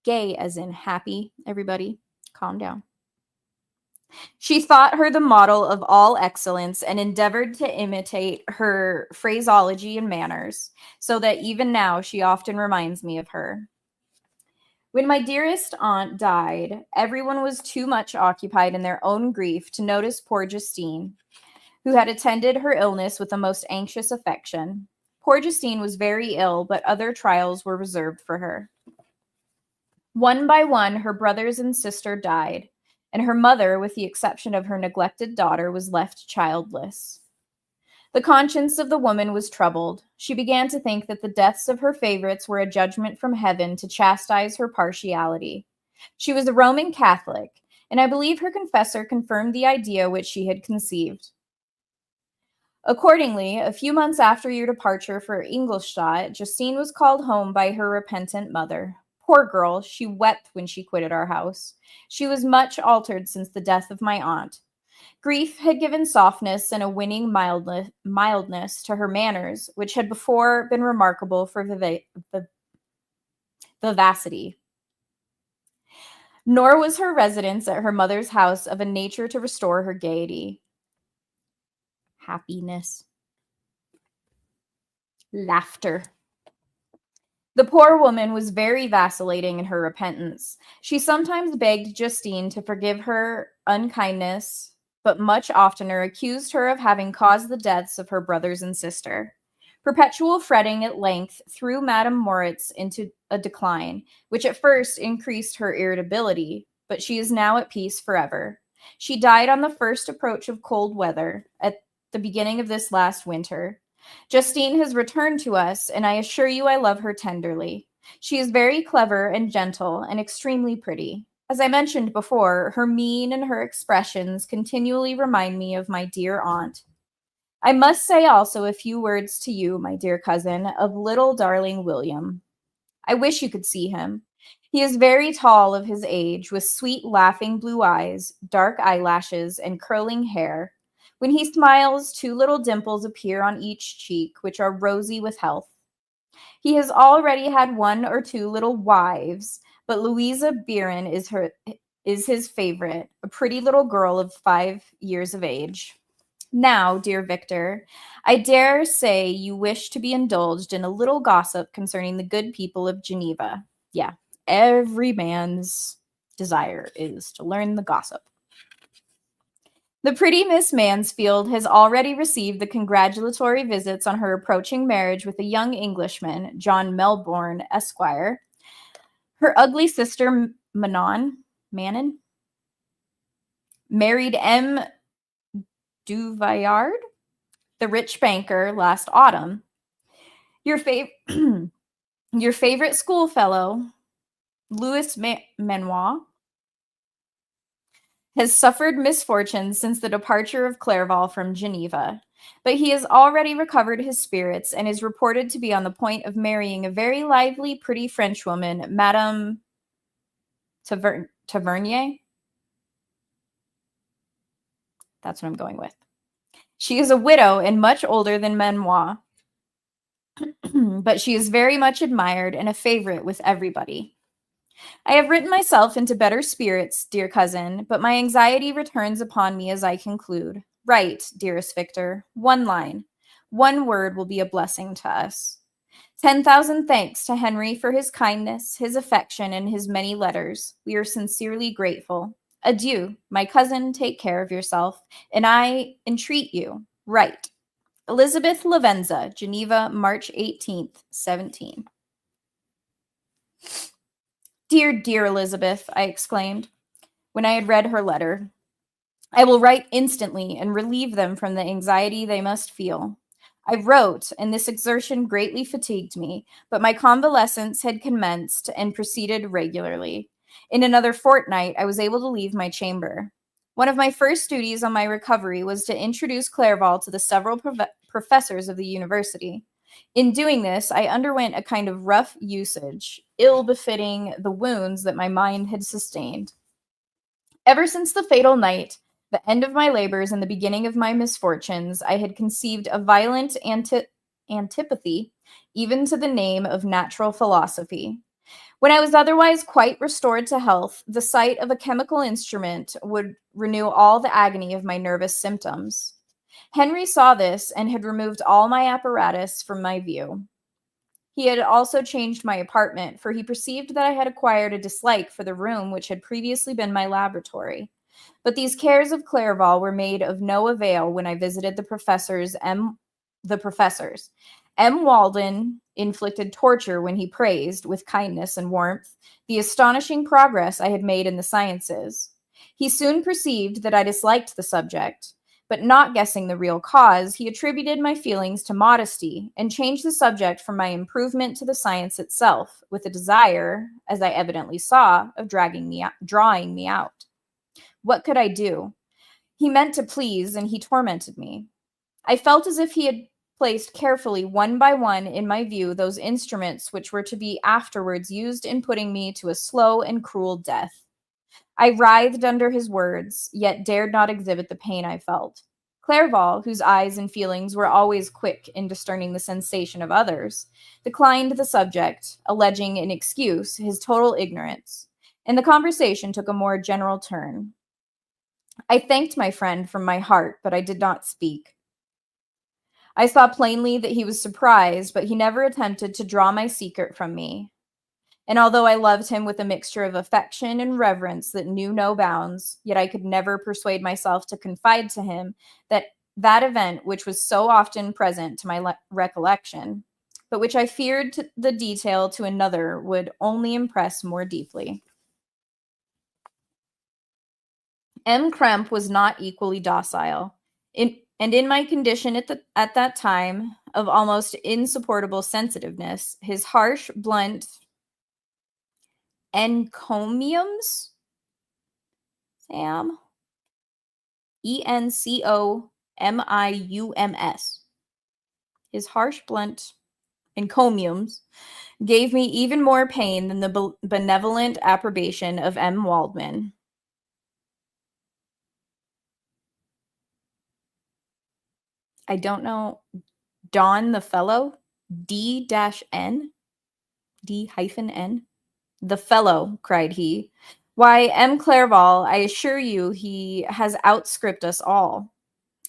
Gay as in happy, everybody. Calm down. She thought her the model of all excellence and endeavored to imitate her phraseology and manners, so that even now she often reminds me of her. When my dearest aunt died, everyone was too much occupied in their own grief to notice poor Justine, who had attended her illness with the most anxious affection. Poor Justine was very ill, but other trials were reserved for her. One by one, her brothers and sister died, and her mother, with the exception of her neglected daughter, was left childless. The conscience of the woman was troubled. She began to think that the deaths of her favorites were a judgment from heaven to chastise her partiality. She was a Roman Catholic, and I believe her confessor confirmed the idea which she had conceived. Accordingly, a few months after your departure for Ingolstadt, Justine was called home by her repentant mother. Poor girl, she wept when she quitted our house. She was much altered since the death of my aunt. Grief had given softness and a winning mildness to her manners, which had before been remarkable for vivacity. Nor was her residence at her mother's house of a nature to restore her gaiety. Happiness. Laughter. The poor woman was very vacillating in her repentance. She sometimes begged Justine to forgive her unkindness, but much oftener accused her of having caused the deaths of her brothers and sister. Perpetual fretting at length threw Madame Moritz into a decline, which at first increased her irritability, but she is now at peace forever. She died on the first approach of cold weather, at the beginning of this last winter. Justine has returned to us, and I assure you I love her tenderly. She is very clever and gentle and extremely pretty. As I mentioned before, her mien and her expressions continually remind me of my dear aunt. I must say also a few words to you, my dear cousin, of little darling William. I wish you could see him. He is very tall of his age, with sweet, laughing blue eyes, dark eyelashes, and curling hair. When he smiles, two little dimples appear on each cheek, which are rosy with health. He has already had one or two little wives, but Louisa Biron is his favorite, a pretty little girl of 5 years of age. Now, dear Victor, I dare say you wish to be indulged in a little gossip concerning the good people of Geneva. Yeah, every man's desire is to learn the gossip. The pretty Miss Mansfield has already received the congratulatory visits on her approaching marriage with a young Englishman, John Melbourne, Esquire. Her ugly sister, Manon, married M. Duvillard, the rich banker, last autumn. Your favorite schoolfellow, Louis Manoir, has suffered misfortune since the departure of Clerval from Geneva, but he has already recovered his spirits and is reported to be on the point of marrying a very lively, pretty Frenchwoman, Madame Tavernier. That's what I'm going with. She is a widow and much older than Manoir, but she is very much admired and a favorite with everybody. I have written myself into better spirits, dear cousin, but my anxiety returns upon me as I conclude. Write, dearest Victor, one line. One word will be a blessing to us. 10,000 thanks to Henry for his kindness, his affection, and his many letters. We are sincerely grateful. Adieu, my cousin, take care of yourself, and I entreat you, write. Elizabeth Lavenza, Geneva, March 18th, 17. Dear, dear Elizabeth, I exclaimed, when I had read her letter. I will write instantly and relieve them from the anxiety they must feel. I wrote, and this exertion greatly fatigued me, but my convalescence had commenced and proceeded regularly. In another fortnight, I was able to leave my chamber. One of my first duties on my recovery was to introduce Clerval to the several professors of the university. In doing this, I underwent a kind of rough usage, ill befitting the wounds that my mind had sustained. Ever since the fatal night, the end of my labors and the beginning of my misfortunes, I had conceived a violent antipathy even to the name of natural philosophy. When I was otherwise quite restored to health, the sight of a chemical instrument would renew all the agony of my nervous symptoms. Henry saw this and had removed all my apparatus from my view. He had also changed my apartment, for he perceived that I had acquired a dislike for the room which had previously been my laboratory. But these cares of Clerval were made of no avail when I visited the professors. M. Walden inflicted torture when he praised, with kindness and warmth, the astonishing progress I had made in the sciences. He soon perceived that I disliked the subject, but not guessing the real cause, he attributed my feelings to modesty and changed the subject from my improvement to the science itself, with a desire, as I evidently saw, of drawing me out. What could I do? He meant to please, and he tormented me. I felt as if he had placed carefully, one by one, in my view, those instruments which were to be afterwards used in putting me to a slow and cruel death. I writhed under his words, yet dared not exhibit the pain I felt. Clerval, whose eyes and feelings were always quick in discerning the sensation of others, declined the subject, alleging in excuse his total ignorance, and the conversation took a more general turn. I thanked my friend from my heart, but I did not speak. I saw plainly that he was surprised, but he never attempted to draw my secret from me. And although I loved him with a mixture of affection and reverence that knew no bounds, yet I could never persuade myself to confide to him that event which was so often present to my recollection, but which I feared the detail to another would only impress more deeply. M. Krempe was not equally docile. And in my condition at that time of almost insupportable sensitiveness, his harsh, blunt encomiums, Sam, Encomiums, his harsh, blunt encomiums gave me even more pain than the benevolent approbation of M. Waldman. I don't know. Don the fellow, D-N, D-N, the fellow, cried he. Why, M. Clerval, I assure you he has outscript us all.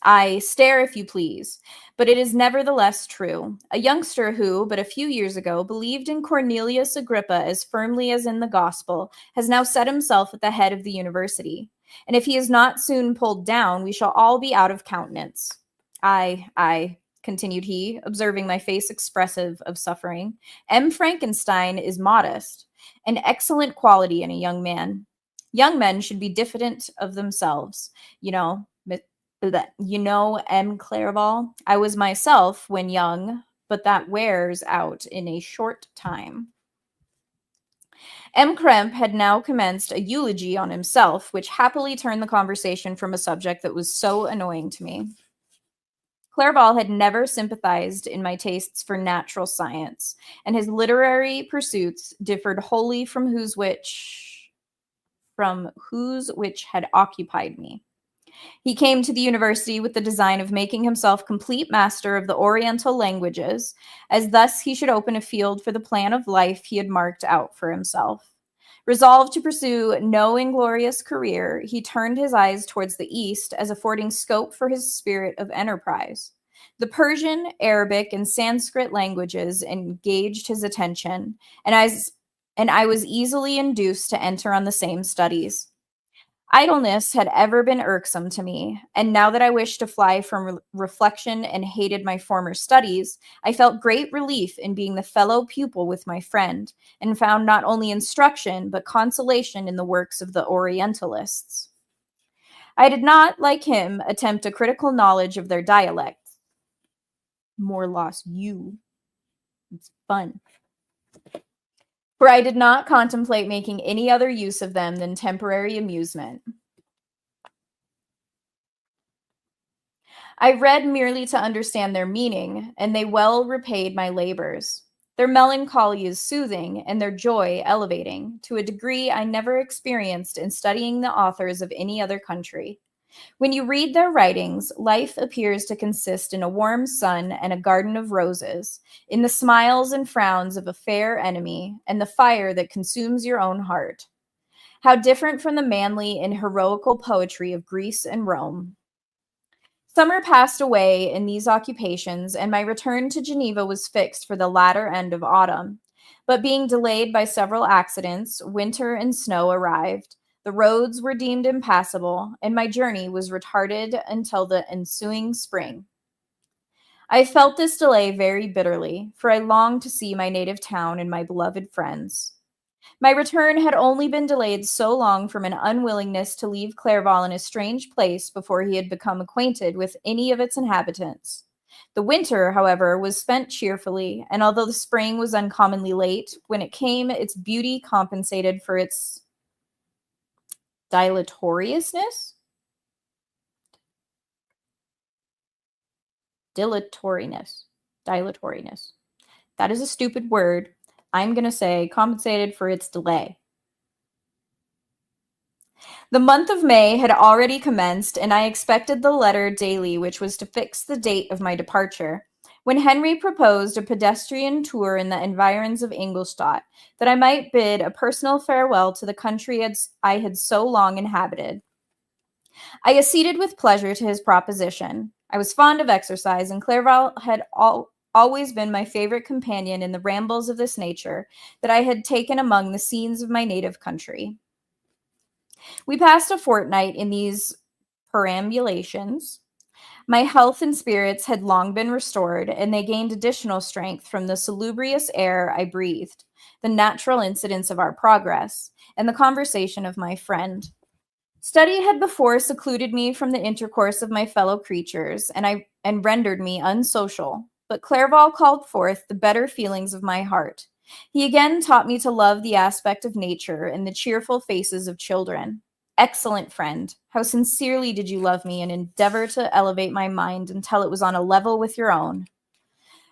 I stare if you please, but it is nevertheless true. A youngster who, but a few years ago, believed in Cornelius Agrippa as firmly as in the gospel, has now set himself at the head of the university. And if he is not soon pulled down, we shall all be out of countenance. I, continued he, observing my face expressive of suffering, M. Frankenstein is modest, an excellent quality in a young man. Young men should be diffident of themselves, M. Clerval, I was myself when young, but that wears out in a short time. M. Kremp had now commenced a eulogy on himself, which happily turned the conversation from a subject that was so annoying to me. Clerval had never sympathized in my tastes for natural science, and his literary pursuits differed wholly from whose which had occupied me. He came to the university with the design of making himself complete master of the Oriental languages, as thus he should open a field for the plan of life he had marked out for himself. Resolved to pursue no inglorious career, he turned his eyes towards the east as affording scope for his spirit of enterprise. The Persian, Arabic, and Sanskrit languages engaged his attention, and I was easily induced to enter on the same studies. Idleness had ever been irksome to me, and now that I wished to fly from reflection and hated my former studies, I felt great relief in being the fellow pupil with my friend, and found not only instruction, but consolation in the works of the Orientalists. I did not, like him, attempt a critical knowledge of their dialects. More loss you. It's fun. For I did not contemplate making any other use of them than temporary amusement. I read merely to understand their meaning, and they well repaid my labors. Their melancholy is soothing, and their joy elevating, to a degree I never experienced in studying the authors of any other country. When you read their writings, life appears to consist in a warm sun and a garden of roses, in the smiles and frowns of a fair enemy, and the fire that consumes your own heart. How different from the manly and heroical poetry of Greece and Rome. Summer passed away in these occupations, and my return to Geneva was fixed for the latter end of autumn. But being delayed by several accidents, winter and snow arrived. The roads were deemed impassable, and my journey was retarded until the ensuing spring. I felt this delay very bitterly, for I longed to see my native town and my beloved friends. My return had only been delayed so long from an unwillingness to leave Clerval in a strange place before he had become acquainted with any of its inhabitants. The winter, however, was spent cheerfully, and although the spring was uncommonly late, when it came, its beauty compensated for its dilatoriness. That is a stupid word. I'm going to say compensated for its delay. The month of May had already commenced, and I expected the letter daily which was to fix the date of my departure, when Henry proposed a pedestrian tour in the environs of Ingolstadt, that I might bid a personal farewell to the country I had so long inhabited. I acceded with pleasure to his proposition. I was fond of exercise, and Clerval had always been my favorite companion in the rambles of this nature that I had taken among the scenes of my native country. We passed a fortnight in these perambulations. My health and spirits had long been restored, and they gained additional strength from the salubrious air I breathed, the natural incidents of our progress, and the conversation of my friend. Study had before secluded me from the intercourse of my fellow creatures, and rendered me unsocial. But Clerval called forth the better feelings of my heart. He again taught me to love the aspect of nature and the cheerful faces of children. Excellent friend, how sincerely did you love me and endeavor to elevate my mind until it was on a level with your own.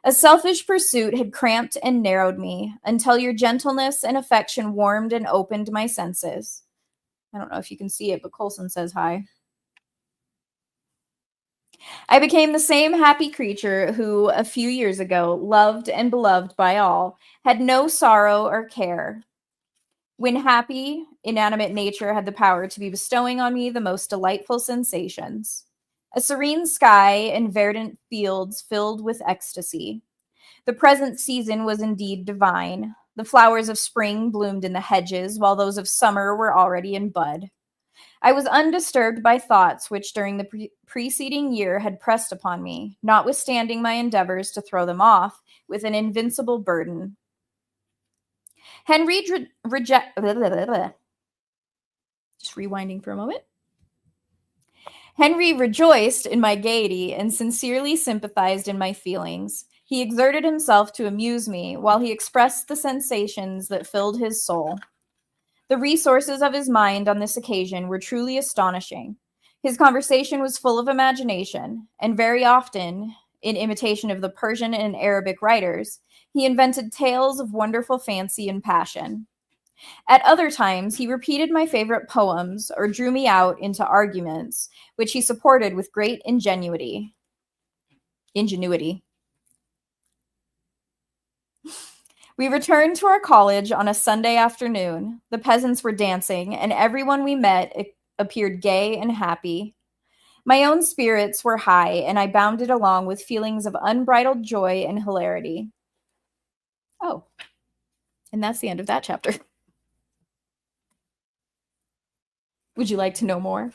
A selfish pursuit had cramped and narrowed me until your gentleness and affection warmed and opened my senses. I don't know if you can see it, but Colson says hi. I became the same happy creature who, a few years ago, loved and beloved by all, had no sorrow or care. When happy, inanimate nature had the power to be bestowing on me the most delightful sensations. A serene sky and verdant fields filled with ecstasy. The present season was indeed divine. The flowers of spring bloomed in the hedges, while those of summer were already in bud. I was undisturbed by thoughts which during the preceding year had pressed upon me, notwithstanding my endeavors to throw them off with an invincible burden. Henry just rewinding for a moment. Henry rejoiced in my gaiety and sincerely sympathized in my feelings. He exerted himself to amuse me while he expressed the sensations that filled his soul. The resources of his mind on this occasion were truly astonishing. His conversation was full of imagination, and very often, in imitation of the Persian and Arabic writers, he invented tales of wonderful fancy and passion. At other times, he repeated my favorite poems or drew me out into arguments, which he supported with great ingenuity. We returned to our college on a Sunday afternoon. The peasants were dancing, and everyone we met appeared gay and happy. My own spirits were high, and I bounded along with feelings of unbridled joy and hilarity. Oh, and that's the end of that chapter. Would you like to know more?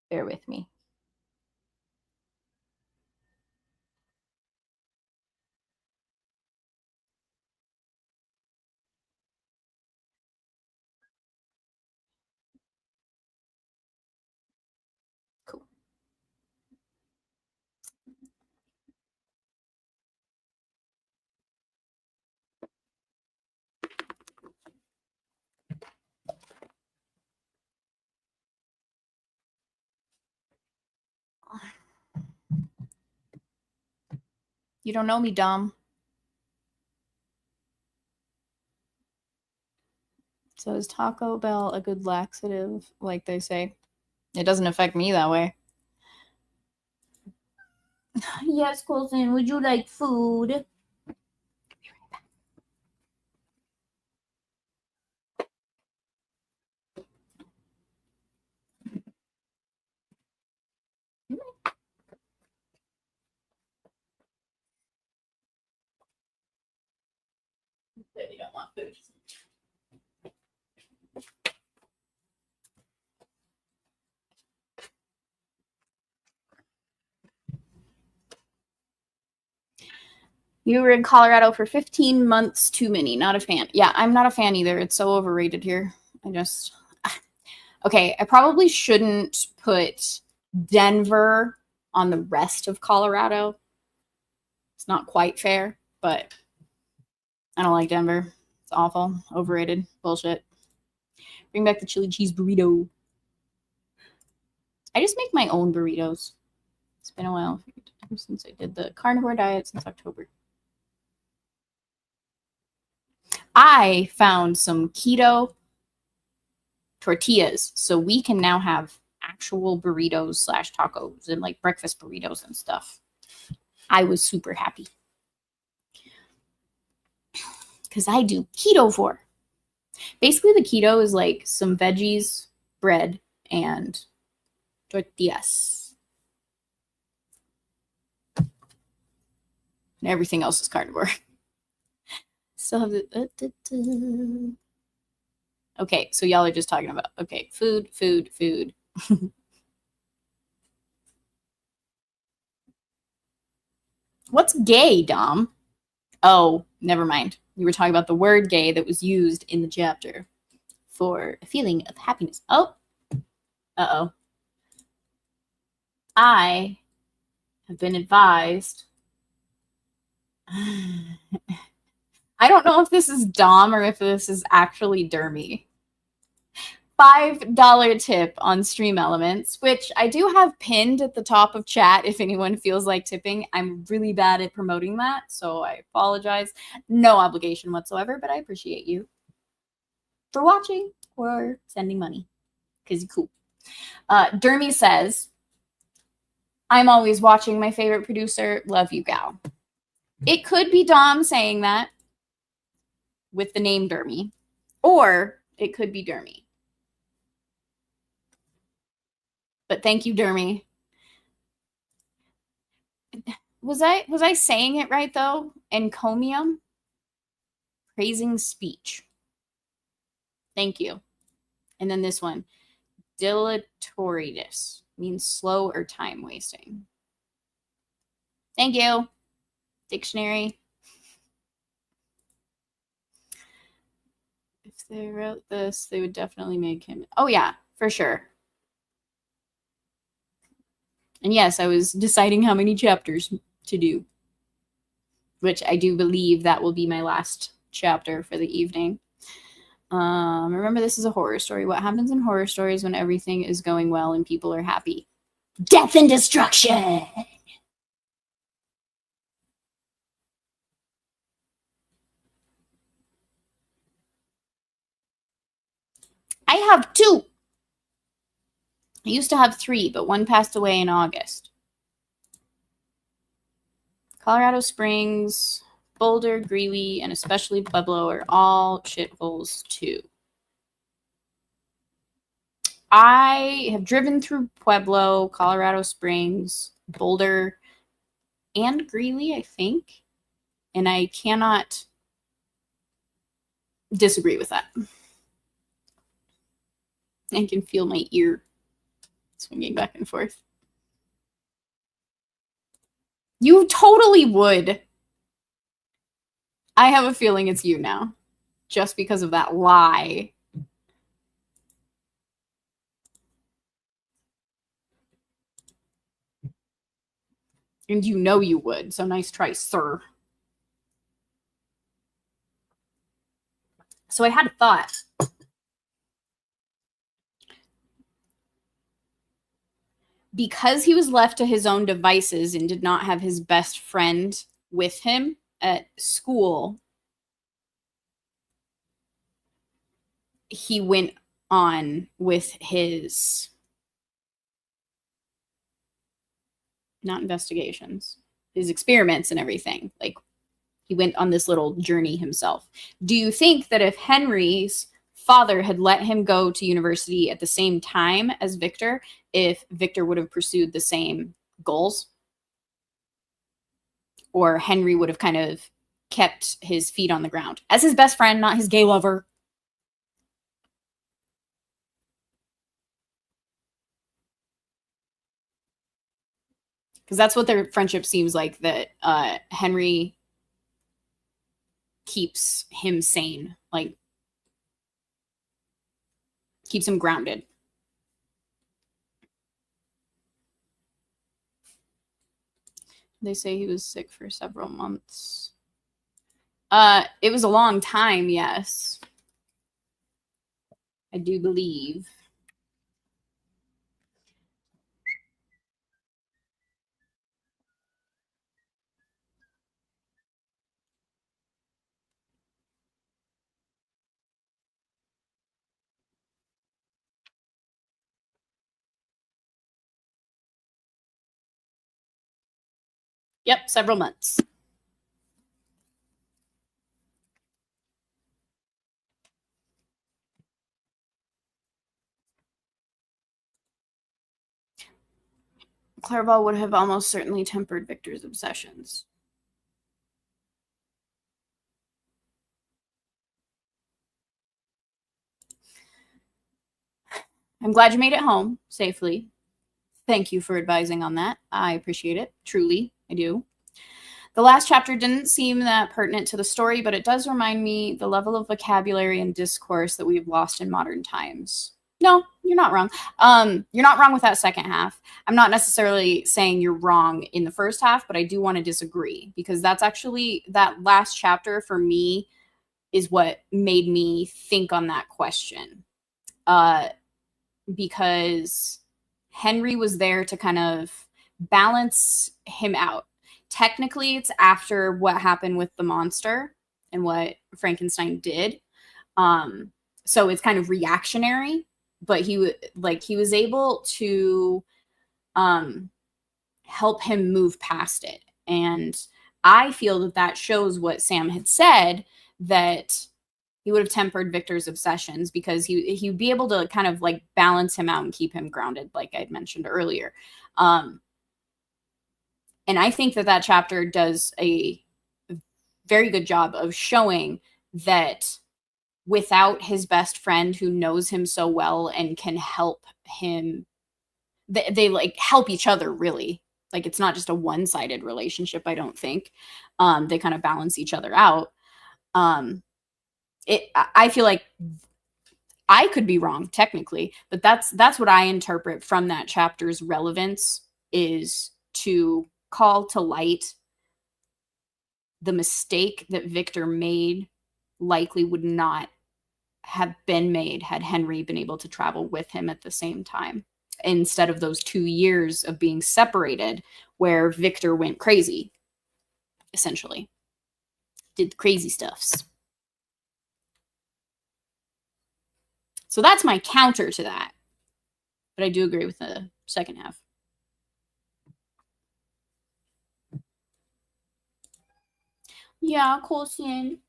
Bear with me. Cool. You don't know me, Dom. So is Taco Bell a good laxative, like they say? It doesn't affect me that way. Yes, Colson, would you like food? You don't want food. You were in Colorado for 15 months too many. Not a fan. Yeah, I'm not a fan either. It's so overrated here. Okay, I probably shouldn't put Denver on the rest of Colorado. It's not quite fair, but I don't like Denver. It's awful. Overrated. Bullshit. Bring back the chili cheese burrito. I just make my own burritos. It's been a while since I did the carnivore diet since October. I found some keto tortillas, so we can now have actual burritos / tacos and like breakfast burritos and stuff. I was super happy because I do ketovore. Basically, the keto is like some veggies, bread, and tortillas. And everything else is carnivore. So the okay, so y'all are just talking about food. What's gay, Dom? Oh, never mind. You were talking about the word gay that was used in the chapter for a feeling of happiness. Oh, uh-oh. I have been advised. I don't know if this is Dom or if this is actually Dermy. $5 tip on Stream Elements, which I do have pinned at the top of chat if anyone feels like tipping. I'm really bad at promoting that, so I apologize. No obligation whatsoever, but I appreciate you for watching or sending money because you're cool. Dermy says, I'm always watching my favorite producer. Love you, gal. It could be Dom saying that with the name Dermy, or it could be Dermy. But thank you, Dermy. Was I saying it right though? Encomium? Praising speech. Thank you. And then this one. Dilatoriness means slow or time wasting. Thank you. Dictionary. If they wrote this, they would definitely make him. Oh yeah, for sure. And yes, I was deciding how many chapters to do, which I do believe that will be my last chapter for the evening. Remember, this is a horror story. What happens in horror stories when everything is going well and people are happy? Death and destruction! I have 2. I used to have 3, but one passed away in August. Colorado Springs, Boulder, Greeley, and especially Pueblo are all shitholes too. I have driven through Pueblo, Colorado Springs, Boulder, and Greeley, I think. And I cannot disagree with that. I can feel my ear swinging back and forth. You totally would. I have a feeling it's you now, just because of that lie. And you know you would, so nice try, sir. So I had a thought. Because he was left to his own devices and did not have his best friend with him at school, he went on with his, not investigations, his experiments and everything. Like, he went on this little journey himself. Do you think that if Henry's father had let him go to university at the same time as Victor, if Victor would have pursued the same goals? Or Henry would have kind of kept his feet on the ground as his best friend, not his gay lover? Because that's what their friendship seems like, that Henry keeps him sane, like keeps him grounded. They say he was sick for several months. It was a long time, yes. I do believe. Yep, several months. Clairval would have almost certainly tempered Victor's obsessions. I'm glad you made it home safely. Thank you for advising on that. I appreciate it. Truly, I do. The last chapter didn't seem that pertinent to the story, but it does remind me the level of vocabulary and discourse that we've lost in modern times. No, you're not wrong. You're not wrong with that second half. I'm not necessarily saying you're wrong in the first half, but I do want to disagree because that's actually, that last chapter for me is what made me think on that question. Because Henry was there to kind of balance him out. Technically, it's after what happened with the monster and what Frankenstein did. So it's kind of reactionary, but he was able to help him move past it. And I feel that shows what Sam had said, that he would have tempered Victor's obsessions because he'd be able to kind of like balance him out and keep him grounded, like I'd mentioned earlier. And I think that chapter does a very good job of showing that without his best friend who knows him so well and can help him, they like help each other, really. Like, it's not just a one-sided relationship, I don't think. They kind of balance each other out. I feel like I could be wrong technically, but that's what I interpret from that chapter's relevance, is to call to light the mistake that Victor made likely would not have been made had Henry been able to travel with him at the same time, instead of those 2 years of being separated where Victor went crazy, essentially. Did crazy stuffs. So that's my counter to that. But I do agree with the second half. Yeah, Colson.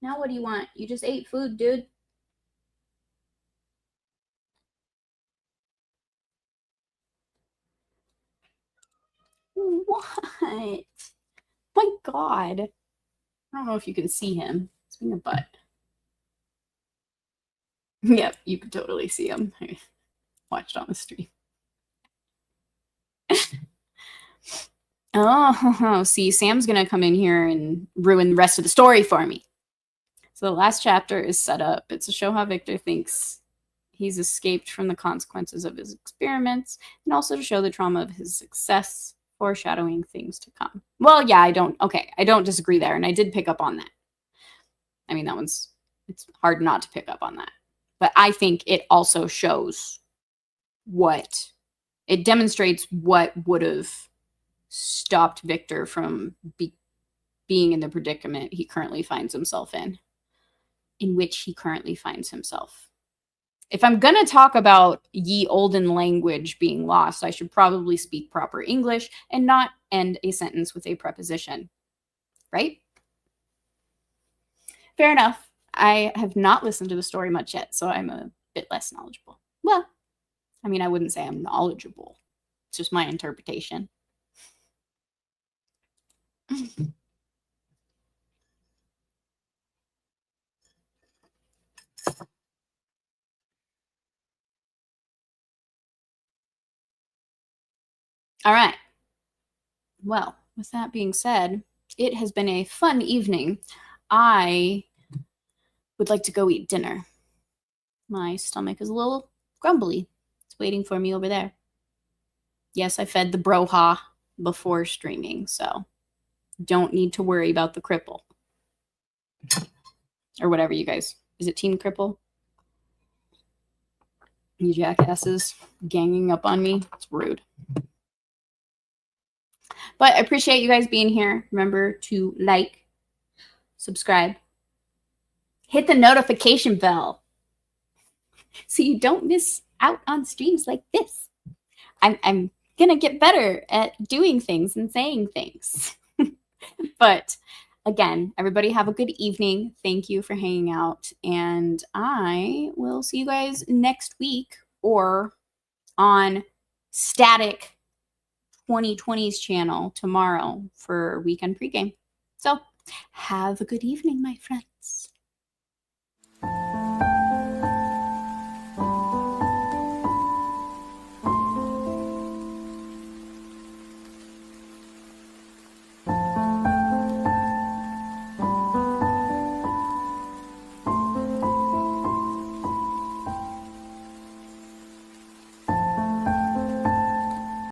Now what do you want? You just ate food, dude. What? My God. I don't know if you can see him. It's being a butt. Yep, you can totally see him. I watched on the stream. Oh, see, Sam's going to come in here and ruin the rest of the story for me. So the last chapter is set up. It's to show how Victor thinks he's escaped from the consequences of his experiments, and also to show the trauma of his success, foreshadowing things to come. Well, yeah, I don't disagree there, and I did pick up on that. I mean, it's hard not to pick up on that. But I think it also shows it demonstrates what would have stopped Victor from being in the predicament he currently finds himself in which he currently finds himself. If I'm going to talk about ye olden language being lost, I should probably speak proper English and not end a sentence with a preposition, right? Fair enough. I have not listened to the story much yet, so I'm a bit less knowledgeable. Well, I mean, I wouldn't say I'm knowledgeable. It's just my interpretation. All right. Well, with that being said, it has been a fun evening. I would like to go eat dinner. My stomach is a little grumbly. It's waiting for me over there. Yes, I fed the broha before streaming, so don't need to worry about the cripple. Or whatever you guys... Is it Team Cripple? You jackasses ganging up on me. It's rude. But I appreciate you guys being here. Remember to like, subscribe, hit the notification bell so you don't miss out on streams like this. I'm gonna get better at doing things and saying things. But again, everybody have a good evening. Thank you for hanging out. And I will see you guys next week or on Static 2020's channel tomorrow for weekend pregame. So have a good evening, my friends.